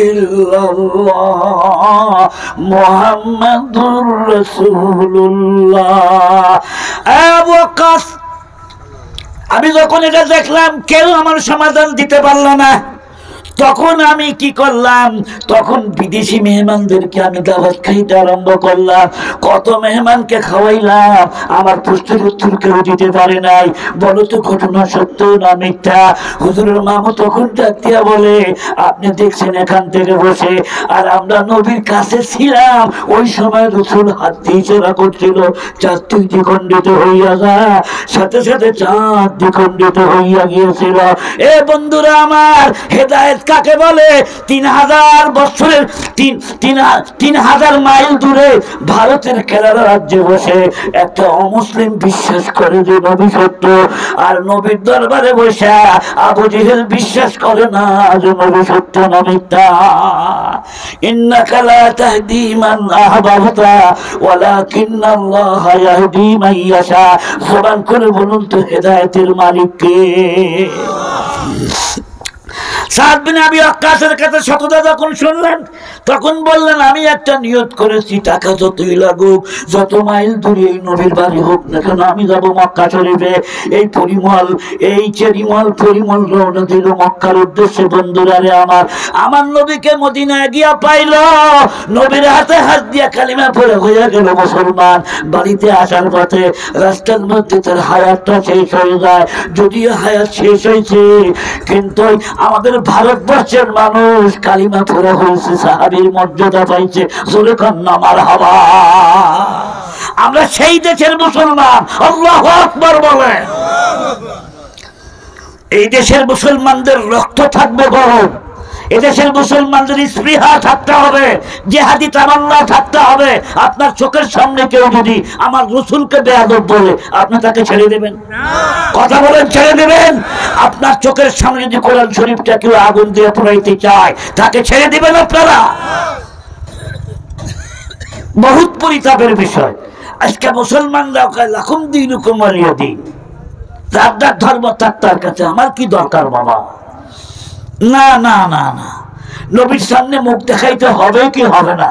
ইল্লাল্লাহ মুহাম্মাদুর রাসূলুল্লাহ। আবু ওয়াক্কাস, আমি যখন এটা দেখলাম কেউ আমার সমাধান দিতে পারলো না, তখন আমি কি করলাম, তখন বিদেশি মেহমানদেরকে আমি দাওয়াত খাইতে আরম্ভ করলাম। কত মেহমানকে খাওয়াইলাম, আমার প্রশ্নের উত্তর কেউ দিতে পারে নাই। বলো তো ঘটনা সত্য না মিথ্যা? হুজুরের মামু তখন ডাক দিয়া বলে, আপনি দেখছেন এখান থেকে বসে, আর আমরা নবীর কাছে ছিলাম, ওই সময় রাসূল হাত দিয়ে ইশারা করছিল চাঁদ তুই দ্বিখণ্ডিত হইয়া যা, সাথে সাথে চাঁদ দ্বিখণ্ডিত হইয়া গিয়েছিল। এ বন্ধুরা আমার, হেদায়েত কাকে বলে? 3000 বছরের 3000 মাইল দূরে ভারতের কেরালা রাজ্যে বসে একটা অমুসলিম বিশ্বাস করে যে নবী সত্য, আর নবীর দরবারে বসে আবু জেহেল বিশ্বাস করে না যে নবী সত্য না মিথ্যা। ইন্নাকা লা তাহদি মান আহবাবতা ওয়ালাকিন্নাল্লাহা ইয়াহদি মান ইয়াশা। জবান করে বলুন তো হেদায়েতের মালিক কে? সাদ বিন আবি ওয়াক্কাসের কাছে শতদা যখন শুনলেন তখন বললেন, আমি একটা নিয়ত করেছি, টাকা যতই লাগুক, যত মাইল দূরে এই নবীর বাড়ি হোক না কেন, আমি যাব মক্কা শরীফে। এই পরিমল, এই চেরিমল পরিমল রওনা দিল মক্কার উদ্দেশ্যে। বন্ধুরা রে আমার নবীকে মদিনায় গিয়া পাইল, নবীর হাতে হাত দিয়া কালিমা পড়ে হয়ে গেল মুসলমান। বাড়িতে আসার পথে রাস্তার মধ্যে তার হায়াতটা শেষ হয়ে যায়। যদিও হায়াত শেষ হয়েছে, কিন্তু আমাদের ভারতবর্ষের মানুষ কালিমা পড়ে হয়েছে, সাহাবীর মর্যাদা পাইছে। জোরে কন্যা মারহাবা। আমরা সেই দেশের মুসলমান, আল্লাহু আকবার বলে। এই দেশের মুসলমানদের রক্ত থাকবে গরম, এদেশের মুসলমানদের স্পৃহা থাকতে হবে, জিহাদি তামান্না থাকতে হবে। আপনার চোখের সামনে কেউ যদি আমার রাসূলকে বেয়াদব বলে, আপনি তাকে ছেড়ে দেবেন? কথা বলেন, ছেড়ে দেবেন? আপনার চোখের সামনে যদি কোরআন শরীফটা কেউ আগুন দিয়ে পোড়াইতে চায়, তাকে ছেড়ে দিবেন আপনারা? বহুত পরিতাপের বিষয়। আজকে মুসলমানরা লাকুম দীনুকুম ওয়ালিয়া দীন, যার যার ধর্ম তার কাছে, আমার কি দরকার বাবা? না না না না, নবীর সামনে মুখ দেখাইতে হবে কি হবে না?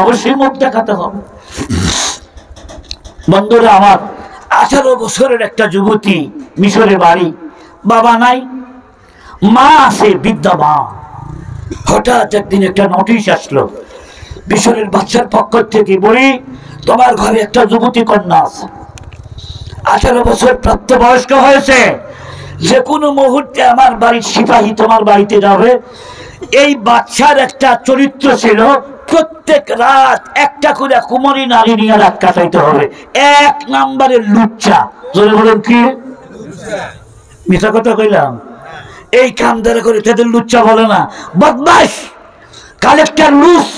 অবশ্যই মুখ দেখাতে হবে। বন্ধুরা আমার, 18 বছরের একটা যুবতী, মিশরে বাড়ি, বাবা নাই, মা আছে বৃদ্ধা মা। হঠাৎ একদিন একটা নোটিশ আসলো মিশরের বাচ্চার পক্ষ থেকে, বলি তোমার ঘরে একটা যুবতী কন্যা আছে, 18 বছর প্রাপ্তবয়স্ক হয়েছে, যে কোনো মুহূর্তে আমার বাড়ির সিপাহী তোমার বাড়িতে যাবে। এই বাচ্চার একটা চরিত্র ছিল, প্রত্যেক রাত একটা করে কুমারী নারী নিয়ে রাত কাটাইতে হবে। 1 নম্বরের লুচ্চা। জোরে বলেন কি? মিথ্যা কথা কইলাম? এই কাম দ্বারা করে তাদের লুচ্চা বলে না, বদমাশ, কালেক্টর, লুস।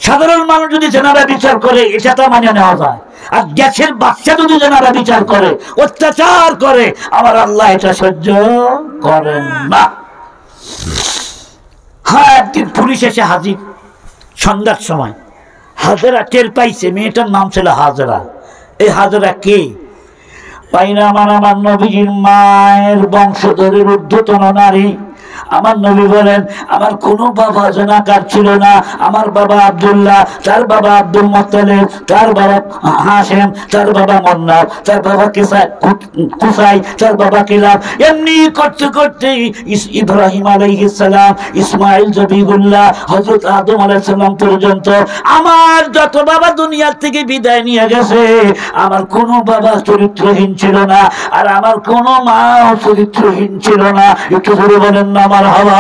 সাধারণ মানুষ যদি জেনারা বিচার করে এটা তো মানে নেওয়া যায়, আর গ্যাসের বাচ্চা যদি জেনারা বিচার করে, অত্যাচার করে, আমার আল্লাহ এটা সহ্য করেন না। হ্যাঁ, একদিন পুলিশ এসে হাজির সন্ধ্যার সময়। হাজেরা টের পাইছে মেয়েটার নাম ছিল হাজেরা। এই হাজেরা কে? পাইনা আমার নবীজির মায়ের বংশধরের ঊর্ধ্বতন নারী। আমার নবী বলেন, আমার কোনো বাবা জনাকার ছিল না। আমার বাবা আব্দুল্লাহ, তার বাবা আব্দুল মুত্তালিব, তার বাবা হাশেম, তার বাবা মুন্নাফ, তার বাবা কুসাই, তার বাবা কিলাব। এমনি করতে করতে ইব্রাহিম আলাইহিস সালাম, ইসমাইল, জবিহুল্লাহ, হযরত আদম আলাইহিস সালাম পর্যন্ত আমার যত বাবা দুনিয়া থেকে বিদায় নিয়ে গেছে, আমার কোনো বাবা চরিত্রহীন ছিল না, আর আমার কোনো মা চরিত্রহীন ছিল না। একটু ধরে বলেন না মারহাবা।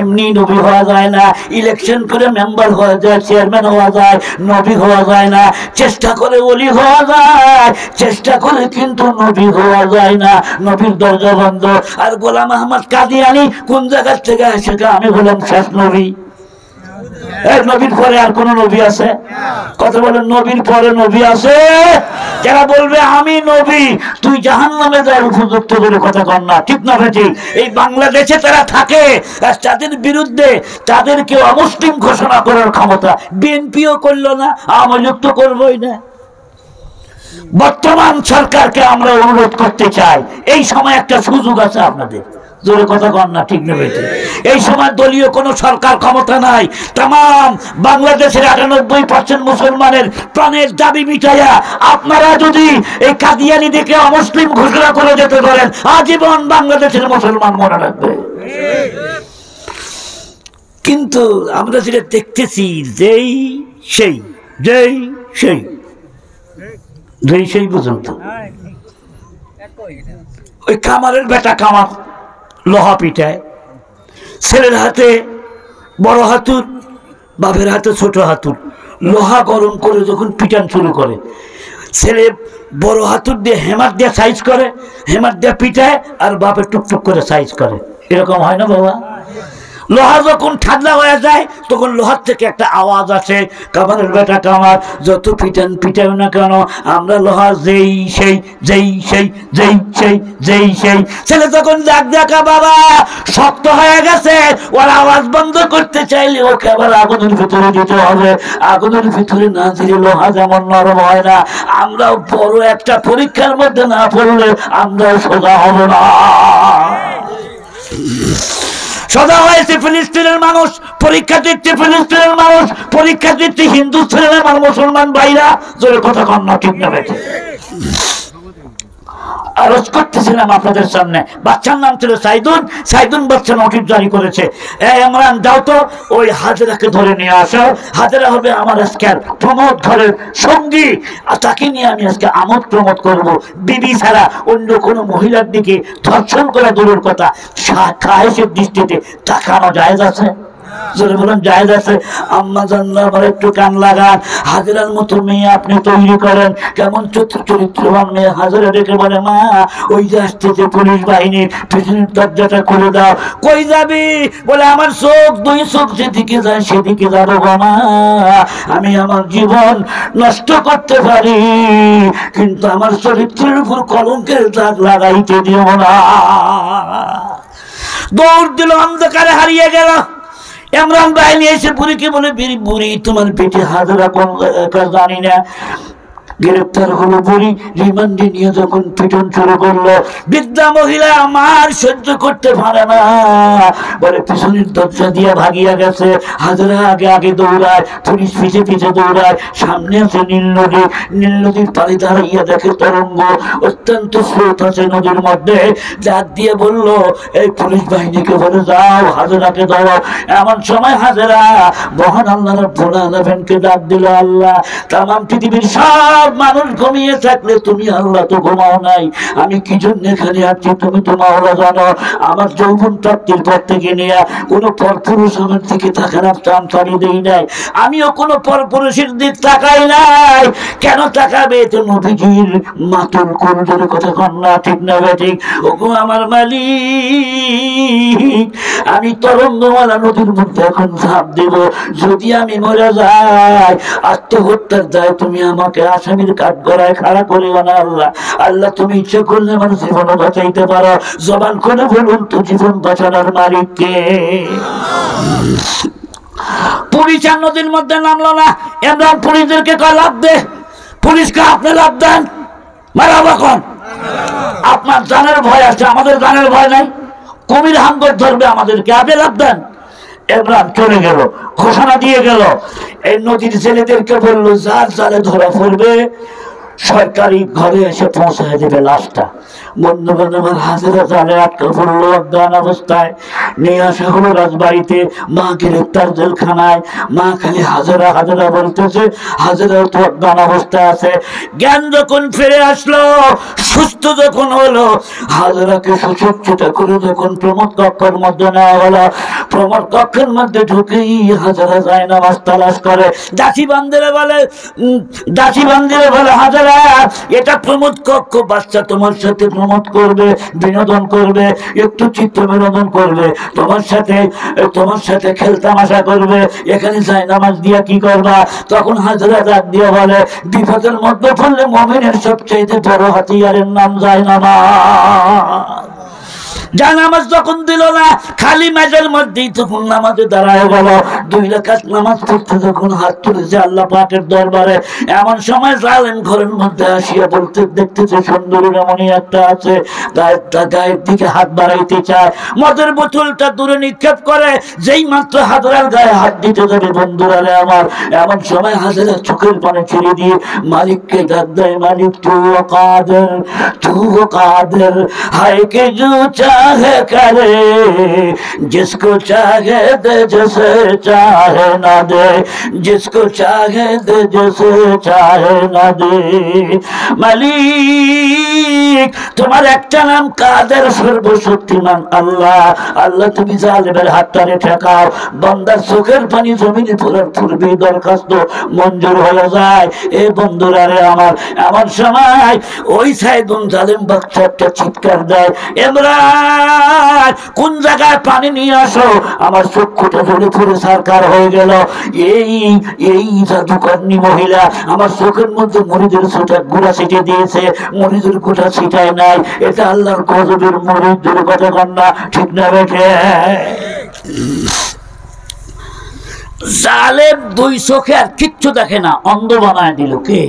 এমনি নবী হওয়া যায় না, ইলেকশন করে মেম্বার হওয়া যায়, চেয়ারম্যান হওয়া যায়, নবী হওয়া যায় না। চেষ্টা করে ওলি হওয়া যায়, চেষ্টা করে কিন্তু নবী হওয়া যায় না। নবীর দরজা বন্ধ। আর গোলাম আহমদ কাদিয়ানী কোন জায়গার থেকে আসে? আমি বললাম শেষ নবী। নবীর পরে আর কোন নবী আছে? কথা বলেন, নবীর পরে নবী আছে? যারা বলবে আমি নবী, তুই জাহান্নামে যাওয়ার উপযুক্ত বলে কথা কর না, ঠিক না বেটি? এই বাংলাদেশে তারা থাকে, আর তাদের বিরুদ্ধে তাদেরকে অমুসলিম ঘোষণা করার ক্ষমতা বিএনপিও করলো না, আওয়ামী লীগ তো করবোই না। বর্তমান সরকারকে আমরা অনুরোধ করতে চাই, এই সময় একটা সুযোগ আছে আপনাদের। জোরে কথা কর না, ঠিক না বেটি? এই সময় দলীয় কোনো সরকার ক্ষমতা নাই। তাম বাংলাদেশের 98% মুসলমানের প্রাণের দাবি মিটাইয়া আপনারা যদি এই কাদিয়ানীদেরকে অমুসলিম ঘোষণা করে যেতে পারেন, আজীবন বাংলাদেশের মুসলমান মনে রাখবে। কিন্তু আমরা যেটা দেখতেছি, যেই সেই পর্যন্ত ওই কামারের বেটা কামার লোহা পিটায়, ছেলের হাতে বড় হাতুর, বাপের হাতে ছোট হাতুর, লোহা গরম করে যখন পিটান শুরু করে, ছেলে বড় হাতুর দিয়ে হেমার দিয়ে সাইজ করে, হেমার দিয়ে পিটায়, আর বাপের টুকটুক করে সাইজ করে। এরকম হয় না বাবা? লোহা যখন ঠান্ডা হয়ে যায় তখন লোহার থেকে একটা আওয়াজ আসে, কামারের বেটা কামার, যত পিটান পিটাও না কেন আমরা লোহা যেই সেই যেই সেই যেই সেই যেই সেই। ছেলে তখন ডাক দেখা, বাবা শক্ত হয়ে গেছে, ওর আওয়াজ বন্ধ করতে চাইলে ওকে আবার আগুনের ভিতরে দিতে হবে। আগুনের ভিতরে না দিলে লোহা যেমন নরম হয় না, আমরাও বড় একটা পরীক্ষার মধ্যে না পড়লে আমরাও সোজা হব না। সোজা হয়েছে ফিলিস্তিনের মানুষ, পরীক্ষা দিচ্ছে ফিলিস্তিনের মানুষ, পরীক্ষা দিচ্ছে হিন্দুস্তানের আমার মুসলমান ভাইরা। জোরে কথা কম না ঠিক না বেঠে? আরজ করতেছিলাম আপনাদের সামনে, বাচ্চার নাম ছিল সাইদুন। সাইদুন বাচ্চা নোটিশ জারি করেছে, ইমরান যাও তো ওই হাজেরাকে ধরে নিয়ে আসো। হাজেরা হবে আমার আজকের প্রমোদ ঘরের সঙ্গী, আর তাকে নিয়ে আমি আজকে আমোদ প্রমোদ করবো। বিবি ছাড়া অন্য কোনো মহিলার দিকে ধর্ষণ করা দূরের কথা, খায়েশের দৃষ্টিতে তাকানো জায়েজ আছে? জোরে বলুন জায়েজ আছে? আম্মা জানলা আমার একটু কান লাগান, হাজেরার মতো মেয়ে আপনি তৈরি করেন। কেমন চরিত্রবান মেয়ে? হাজেরা ডেকে বলে, মা ওই যে আসতেছে পুলিশ বাহিনী, পিছনের দরজাটা খুলে দাও। কই যাবি? বলে আমার চোখ দুই চোখ যেদিকে যায় সেদিকে যাবো গো মা। আমি আমার জীবন নষ্ট করতে পারি কিন্তু আমার চরিত্রের উপর কলঙ্কের দাগ লাগাইতে দিও না। দৌড় দিল, অন্ধকারে হারিয়ে গেল। ইমরান বাহিনী এসে বুড়িকে বলে, বুড়ি তোমার পেটে হাজেরা কোন জানি না। গ্রেপ্তার হলো বুড়ি, রিমান্ডে নিয়ে যখন পিটন শুরু করলো, বৃদ্ধা মহিলা আমার সহ্য করতে পারে না, বলে পিছনের দরজা দিয়ে ভাগিয়া গেছে। হাজেরা আগে আগে দৌড়ায়, পুলিশ পিছে পিছে দৌড়ায়। সামনে আছে নীল নদী, নীল নদীর পাড়ে দাঁড়াইয়া দেখে তরঙ্গ, অত্যন্ত স্রোত আছে নদীর মধ্যে। ডাক দিয়ে বললো, এই পুলিশ বাহিনীকে বলে যাও হাজেরাকে দাও। এমন সময় হাজেরা মহান আল্লাহ রাব্বুল আলামিনকে ডাক দিল, আল্লাহ তামাম পৃথিবীর সব মানুষ ঘুমিয়ে থাকলে তুমি আল্লাহ তো ঘুমাও নাই, আমি কি জন্য এখানে আছি তুমি তো মাওলা জানো। আমার যৌবন প্রাপ্তির পর থেকে নিয়ে কোনো পরপুরুষ আমার দিকে তাকানোর চান ছাড়ি দেই নাই, আমিও কোনো পরপুরুষের দিক তাকাই নাই। কেন তাকাবে? তো নবীজির মাতুল কোন কথা কন না ঠিক না ঠিক? ওগো আমার মালিক, আমি তরঙ্গমালা নদীর মধ্যে এখন ঝাঁপ দেব, যদি আমি মরে যাই আত্মহত্যার দায় তুমি আমাকে আসামির কাঠ গড়ায় খাড়া করিও না আল্লাহ। আল্লাহ তুমি ইচ্ছে করলে আমার জীবনও বাঁচাইতে পারো। জবান করে বলুন তো জীবন বাঁচানোর মালিক কে? পুলিশ আর নদীর মধ্যে নামলো না। ইমরান পুলিশদেরকে কয় লাভ দে। পুলিশকে আপনি লাভ দেন, মারাবা কোন? আপনার জানের ভয় আছে, আমাদের জানের ভয় নাই। কুমির হাঙ্গর ধরবে আমাদেরকে, আপনি লাভ দেন। ইমরান চলে গেল, ঘোষণা দিয়ে গেল। এই নদীর ছেলেদেরকে বললো, যার জালে ধরা পড়বে সরকারি ঘরে এসে পৌঁছায় দেবে লাশটা। বন্ধুগণ আমার হাজেরা জালে আটকা পড়লো অজ্ঞান অবস্থায়, নিয়ে আসা হলো রাজবাড়িতে। মা গ্রেপ্তার জেলখানায়। মা খালি হাজেরা হাজেরা বলতেছে, হাজেরা তো অজ্ঞান অবস্থায় আছে। জ্ঞান যখন ফিরে আসলো, সুস্থ যখন হলো, হাজেরাকে সুসজ্জিত করে যখন প্রমোদ কক্ষের মধ্যে নেওয়া হলো, প্রমোদ কক্ষের মধ্যে ঢুকেই হাজেরা যায় নামাজ তালাশ করে। দাসী বান্দিরা বলে হাজেরা এটা প্রমোদ কক্ষ, বাচ্চা তোমার সাথে প্রমোদ করবে, বিনোদন করবে, একটু চিত্ত বিনোদন করবে, তোমার সাথে খেলতামাশা করবে, এখানে যায় নামাজ দিয়া কি করবা? তখন হাজেরা ডাক দিয়ে বলে, বিপদের মধ্যে পড়লে মুমিনের সবচেয়ে বড় হাতিয়ারের নাম যায় নামাজ। জানামাজ যখন দিল না, খালি মেজের মধ্যেই তখন নামাজে দাঁড়ায় গেল। 2 রাকাত নামাজ পড়তে যখন হাত তুলেছে আল্লাহ পাকের দরবারে, এমন সময় জালেম ঘরের মধ্যে আসিয়া বলতে দেখতেছে সুন্দরী রমণী একটা আছে, গায়ের দিকে হাত বাড়াইতে চায়, মদের বোতলটা দূরে নিক্ষেপ করে, যেই মাত্র হাজেরার গায়ে হাত দিতে যাবে বন্ধুরা রে আমার, এমন সময় হাজেরা চোখের পানি ছেড়ে দিয়ে মালিককে ডাক দেয়, মালিক তুও কাদের হায় কে জু चाहे करे, जिसको चाहे दे जैसे चाहे ना दे, जिसको चाहे दे जैसे चाहे ना दे। मालिक তোমার একটা নাম কাদের, সর্বশক্তিমান আল্লাহ। আল্লাহ তুমি জালেমের হাতটারে ঠেকাও, বান্দার চোখের পানি জমিনে পড়ার পূর্বেই দরখাস্ত মঞ্জুর হয়ে যায়। এ বন্ধুরা রে আমার, এমন সময় ওই সাইদুন জালেম বাচ্চা একটা চিৎকার দেয়, ইমরান নাই, কোন জায়গায় পানি নিয়ে আসো, আমার চক্ষুটা ধরে ধরে সরকার হয়ে গেল। এই জাদুকর্ণী মহিলা আমার চোখের মধ্যে মরিদের গুড়া ছিটে দিয়েছে, মরিদের গুড়া ছিটায় নাই। এটা আল্লাহর গজবের মরিদের কথা কন্যা, ঠিক না বেঠে? জালেম দুই চোখে আর কিচ্ছু দেখে না, অন্ধ বানায় দিল কে?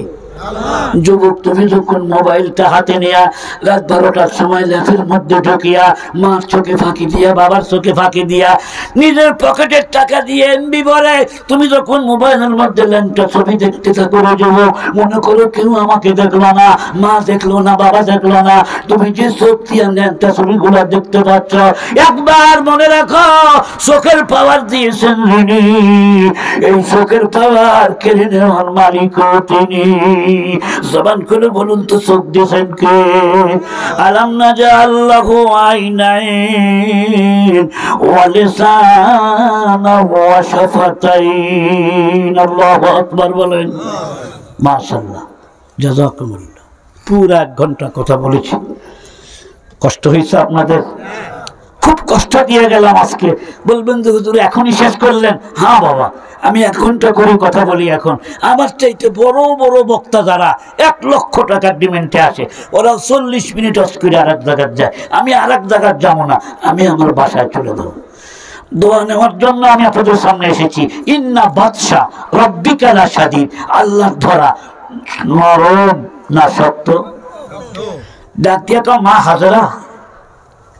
যুবক, তুমি যখন মোবাইলটা হাতে নিয়ে রাত 12টার সময় ল্যাপের মধ্যে ঢুকিয়া মার চোখে ফাঁকি দিয়া, বাবার চোখে ফাঁকি দিয়া, নিজের পকেটের টাকা দিয়ে এমবি ভরে তুমি যখন মোবাইলের মধ্যে ল্যাংটা ছবি দেখতে থাকো, যুবক, মনে করো কেউ আমাকে দেখলো না, মা দেখলো না, বাবা দেখলো না, তুমি যে চোখ দিয়ে ল্যাংটা ছবিগুলা দেখতে পাচ্ছ, একবার মনে রাখো চোখের পাওয়ার দিয়েছেন যিনি, এই চোখের পাওয়ার কেড়ে নেওয়ার মালিক তিনি। জবান করে বলুন তো, চোখ দিয়েছেন কে? আলাম নাজআল লাহু আইনাইন ওয়া লিসানান ওয়া শাফাতাইন। আল্লাহু আকবার বলেন। মাশাআল্লাহ, জাযাকুমুল্লাহ। পুরো 1 ঘন্টা কথা বলেছি, কষ্ট হয়েছে আপনাদের? খুব কষ্ট দিয়ে গেলাম আজকে। বলবেন যে হুজুর এখনই শেষ করলেন? হ্যাঁ বাবা, আমি 1 ঘন্টা করে কথা বলি। এখন আমার চাইতে বড় বড় বক্তা যারা 1 লক্ষ টাকার ডিমেন্টে আসে, ওরা 40 মিনিট অস্কুরে আরেক জায়গায় যায়, আমি আরেক জায়গায় যাবো না, আমি আমার বাসায় চলে যাবো। দোয়া নেওয়ার জন্য আমি আপনাদের সামনে এসেছি। ইন্না বাদশা রব্বিকা লাশাদীদ, আল্লাহর ধরা নরম না শক্ত? ডাক দিয়ে তো মা হাজরা,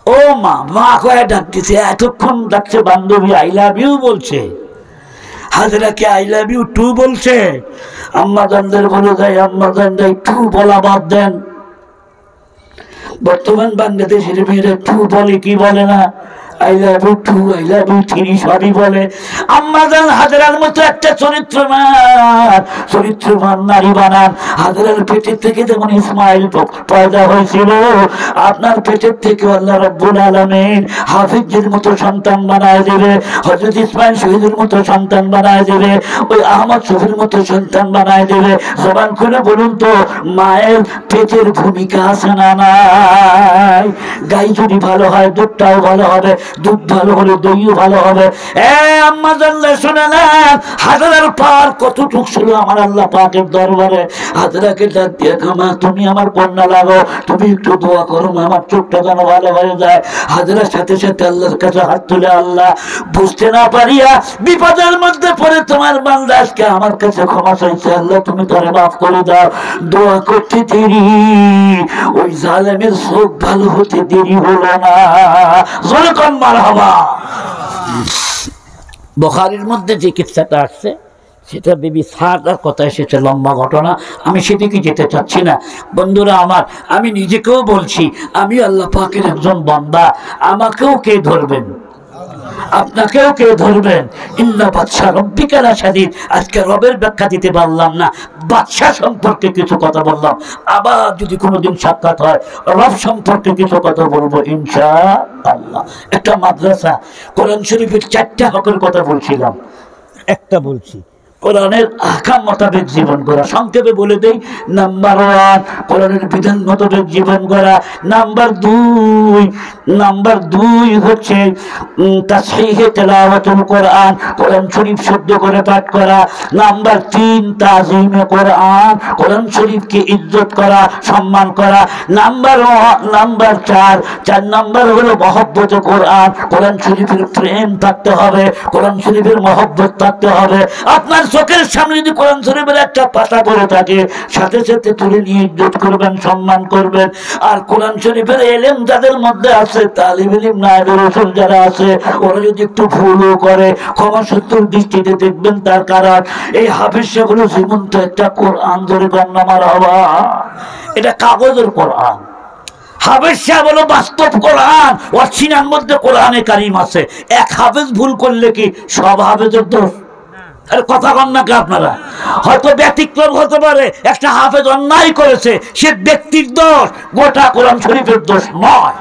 ও মা, মা কয়ে ডাকতেছে, এতক্ষণ ডাকছে বান্ধবী আই লাভ ইউ বলছে, হাজরাকে আই লাভ ইউ টু বলছে। আম্মা জানদের বলে যায়, আম্মা জান টু বলা বাদ দেন। বর্তমান বাংলাদেশের মেয়েরা টু বলে কি বলে না, I love you too, I love you three সবই বলে। আম্মা জান হাজরার মতো একটা চরিত্রবান নারী বানান। হাজরার পেটের থেকে যেমন ইসমাইল পয়দা হয়েছিল, আপনার পেটের থেকে আল্লাহ রাব্বুল আলামিন হাফিজের মতো সন্তান বানায় দেবে, হযরত ইসমাইল শহীদের মতো সন্তান বানায় দেবে, ওই আহমদ শফির মতো সন্তান বানায় দেবে। জবান খুলে বলুন তো, মায়ের পেটের ভূমিকা আছে না নাই? গাই যদি ভালো হয় দুধটাও ভালো হবে, দুধ ভালো হলে দইও ভালো হবে। আম্মা জানলে শুনে না, হাজরার পার কতটুক ছিল আমার আল্লাহ পাকের দরবারে। হাজরাকে ডাক দিয়ে, মা তুমি আমার কন্যা লাগো, তুমি একটু দোয়া করো, আমার চোখটা যেন ভালো হয়ে যায়। হাজরার সাথে সাথে আল্লাহর কাছে হাত তুলে, আল্লাহ বুঝতে না পারিয়া বিপদের মধ্যে পড়ে তোমার বান্দা আজকে আমার কাছে ক্ষমা চাইছে, আল্লাহ তুমি তারে মাফ করে দাও। দোয়া করতে দেরি, ওই জালেমের চোখ ভালো হতে দেরি হলো না। জনগণ মারহাবা। বুখারীর মধ্যে যে কিচ্ছাটা আসছে সেটা বিবি সাদার কথা এসেছে, লম্বা ঘটনা, আমি সেদিকে যেতে চাচ্ছি না। বন্ধুরা আমার, আমি নিজেকেও বলছি, আমি আল্লাহ পাকের একজন বান্দা, আমাকেও কে ধরবেন? আপনাকেও কে ধরবেন? ইন্না বাদশা রব্বিকা লাশাদীদ। আজকে রবের ব্যাখ্যা দিতে পারলাম না, বাদশা সম্পর্কে কিছু কথা বললাম। আবার যদি কোনোদিন সাক্ষাৎ হয় রব সম্পর্কে কিছু কথা বলবো ইনশাআল্লাহ। একটা মাদ্রাসা, কোরআন শরীফের 4টা হকের কথা বলছিলাম, একটা বলছি কোরআনের আহকাম মোতাবেক জীবন করা। সংক্ষেপে বলে দেই, নাম্বার 1 কোরআনের বিধান মোতাবেক জীবন করা। নাম্বার 2 হচ্ছে তাসহিহে তেলাওয়াতুল কোরআন, কোরআন শরীফ শুদ্ধ করে পাঠ করা। নাম্বার 3 তাজিমে কোরআন, কোরআন শরীফকে ইজ্জত করা, সম্মান করা। নাম্বার 4 নাম্বার হলো মহব্বত কোরআন, কোরআন শরীফের প্রেম থাকতে হবে, কোরআন শরীফের মহব্বত থাকতে হবে। আপনার চোখের সামনে যদি কোরআন শরীফের একটা পাতা পড়ে থাকে, সাথে সাথে তুলে নিয়ে ইজ্জত করবেন, সম্মান করবেন। আর কোরআন শরীফের এলেম যাদের মধ্যে আছে, তালিব ইলম নায়েবে রাসূল যারা আছে, ওরা যদি একটু ভুলও করে ক্ষমা সূত্র দৃষ্টিতে দেখবেন তার কারণ এই হাফেজ সাহেবগুলো জীবন্ত একটা কোরআন ধরে গণ্য মারহাবা। এটা কাগজের কোরআন, হাফেজ সাহেব হলো বাস্তব কোরআন, ওর সিনার মধ্যে কোরআনে কারিম আছে। এক হাফেজ ভুল করলে কি সব হাফেজের দোষ? কথা কন না কে আপনারা? হয়তো ব্যতিক্রম হতে পারে, একটা হাফেজ অন্যায় করেছে, সে ব্যক্তির দোষ, গোটা কোরআন শরীফের দোষ নয়।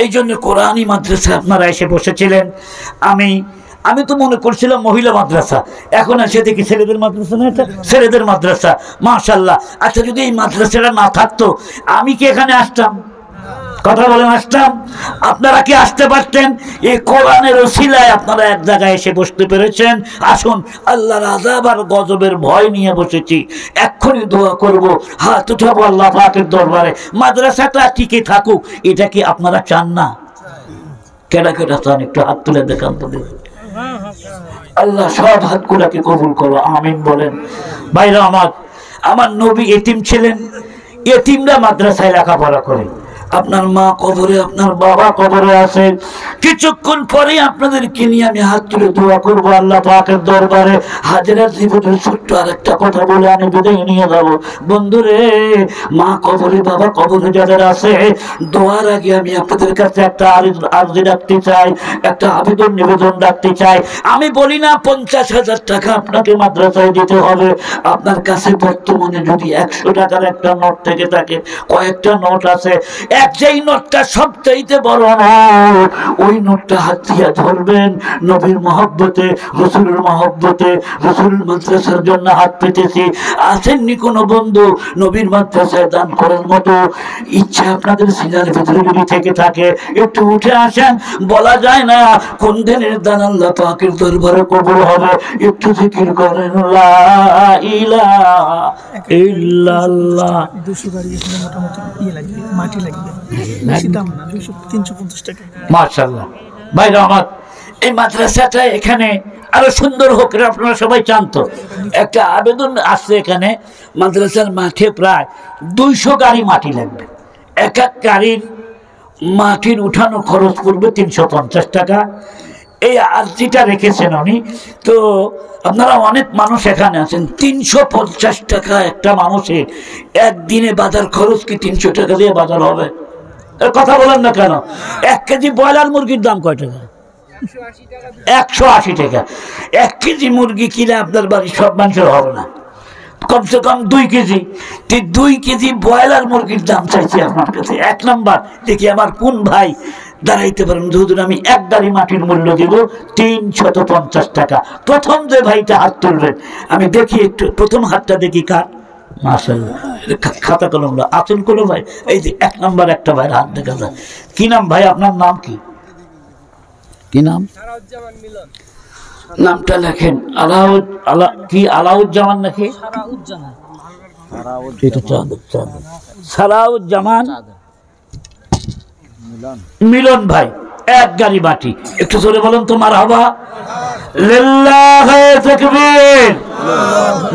এই জন্য কোরআনই মাদ্রাসা আপনারা এসে বসেছিলেন। আমি তো মনে করছিলাম মহিলা মাদ্রাসা, এখন এসে দেখি ছেলেদের মাদ্রাসা না, এটা ছেলেদের মাদ্রাসা। মাশাআল্লাহ। আচ্ছা, যদি এই মাদ্রাসাটা না থাকতো আমি কি এখানে আসতাম? কথা বলেন আসতাম? আপনারা কি আসতে পারতেন? এই কোরআনের ওসিলায় আপনারা এক জায়গায় এসে বসতে পেরেছেন। আসুন, আল্লাহর আযাব আর গজবের ভয় নিয়ে বসেছি, এক্ষুনি দোয়া করব, হাত উঠাবো আল্লাহ পাকের দরবারে, মাদ্রাসাটা টিকে থাকুক। এটা কি আপনারা চান না? কেডা কেডা চান? একটু হাত তুলে দেখান তো দেখি। আল্লাহ সব হাতগুলাকে কবুল করো, আমিন বলেন। ভাইরা আমার নবী এতিম ছিলেন, এতিমরা মাদ্রাসায় লেখাপড়া করে। আপনার মা কবরে, আপনার বাবা কবরে আছে, কিছুক্ষণ পরে আপনাদেরকে নিয়ে আমি হাত তুলে দোয়া করবো আল্লাহ পাকের দরবারে। হাজেরার জীবনের ছোট্ট আর একটা কথা বলে আমি বিদায় নিয়ে যাবো। বন্ধুরে, মা কবরে, বাবা কবরে যাদের আছে, দোয়ার আগে আমি আপনাদের কাছে একটা আরজি রাখতে চাই, একটা আবেদন নিবেদন রাখতে চাই। আমি বলি না 50,000 টাকা আপনাকে মাদ্রাসায় দিতে হবে। আপনার কাছে বর্তমানে যদি 100 টাকার একটা নোট থেকে থাকে, কয়েকটা নোট আছে, যেই নোটটা সবচাইতে বড় নোট, ওই নোটটা হাত দিয়ে ধরবেন। নবীর মহব্বতে, রসুলের মহব্বতে, রসুলের মাদ্রাসার জন্য হাত পেতেছি। আসেননি কোনো বন্ধু নবীর মাদ্রাসায় দান করার মতো? ইচ্ছা আপনাদের সিনার ভিতরে যদি থেকে থাকে, একটু উঠে আসেন। বলা যায় না কোন দিনের দান আল্লাহ পাকের দরবারে কবুল হবে। একটু জিকির করেন লা ইলাহা ইল্লাল্লাহ।
200 গাড়ি এখানে মোটামুটি লাগবে, মাটি লাগবে, বেশি দাম না, 350 টাকা।
মাশাআল্লাহ। ভাইরা আমার, এই মাদ্রাসাটা এখানে আরো সুন্দর হোক, আপনারা সবাই চান তো? একটা আবেদন আসছে, এখানে মাদ্রাসার মাঠে প্রায় 200 গাড়ি মাটি লাগবে। এক এক গাড়ির মাটির উঠানো খরচ পড়বে 350 টাকা। এই আর্জিটা রেখেছেন উনি। তো আপনারা অনেক মানুষ এখানে আছেন, 350 টাকা একটা মানুষের একদিনে বাজার খরচ কি 300 টাকা দিয়ে বাজার হবে? কথা বলেন না কেন? 1 কেজি ব্রয়লার মুরগির দাম কয় টাকা? 180 টাকা। 1 কেজি মুরগি কিনে আপনার বাড়ির সব মানুষের হবে না, কমসে কম 2 কেজি। 2 কেজি ব্রয়লার মুরগির দাম চাইছি আপনার কাছে। 1 নাম্বার, দেখি আমার কোন ভাই দাঁড়াইতে পারেন, ধরুন আমি এক গাড়ি মাটির মূল্য দেব 350 টাকা। প্রথম যে ভাইটা হাত তুলবেন, আমি দেখি একটু, প্রথম হাতটা দেখি কার। মাশাআল্লাহ, খাতা কলম আছেন কোনো ভাই? এই যে 1 নাম্বার একটা ভাইয়ের হাত দেখা যায়। কি নাম ভাই? আপনার নাম কি? কি নাম? নামটা লেখেন। আলাউজ্জামান নাকি? সারাউজ্জামান মিলন ভাই, 1 গাড়ি মাটি। একটু জোরে বলেন তো মারহাবা। লিল্লাহি তাকবীর।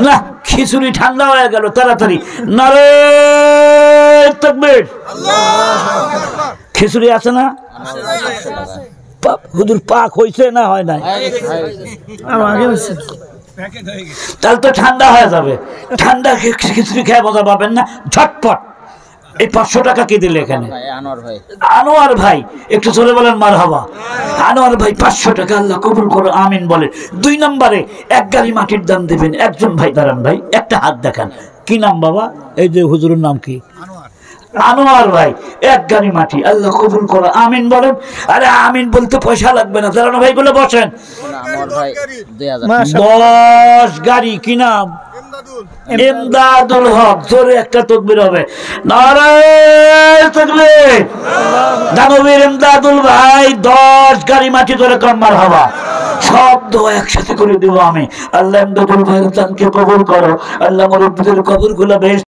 না, খিচুড়ি ঠান্ডা হয়ে গেল তাড়াতাড়ি। নারে তাকবীর। খিচুড়ি আছে না? হুজুর পাক হইছে না হয় নাই? তাহলে তো ঠান্ডা হয়ে যাবে। ঠান্ডা খিচুড়ি খেয়ে মজা পাবেন না। ঝটপট এই 500 টাকা কে দিলে এখানে? আনোয়ার ভাই, একটু চলে বলেন মারহাবা। আনোয়ার ভাই 500 টাকা, আল্লাহ কবুল করো, আমিন বলে। 2 নম্বরে 1 গাড়ি মাটির দাম দেবেন। একজন ভাই দাঁড়ান, ভাই একটা হাত দেখান। কি নাম বাবা? এই যে হুজুরের নাম কি? আনোয়ার ভাই, 1 গাড়ি মাটি, আল্লাহ কবুল করো, আমিন বলেন। আরে আমিন বলতে পয়সা লাগবে না, দাঁড়ানো ভাই গুলো বসেন। 10 গাড়ি। কি নাম? ইমদাদুল হক। জোরে একটা তাকবীর হবে। নারে তাকবীর। দানবীর ইমদাদুল ভাই 10 গাড়ি মাটি ধরে কম মারহাবা। সব দোয়া একসাথে করে দেবো আমি। আল্লাহ ইমদাদুল ভাইয়ের দানকে কবুল করো। আল্লাহ মুরব্বিদের কবরগুলো বেশ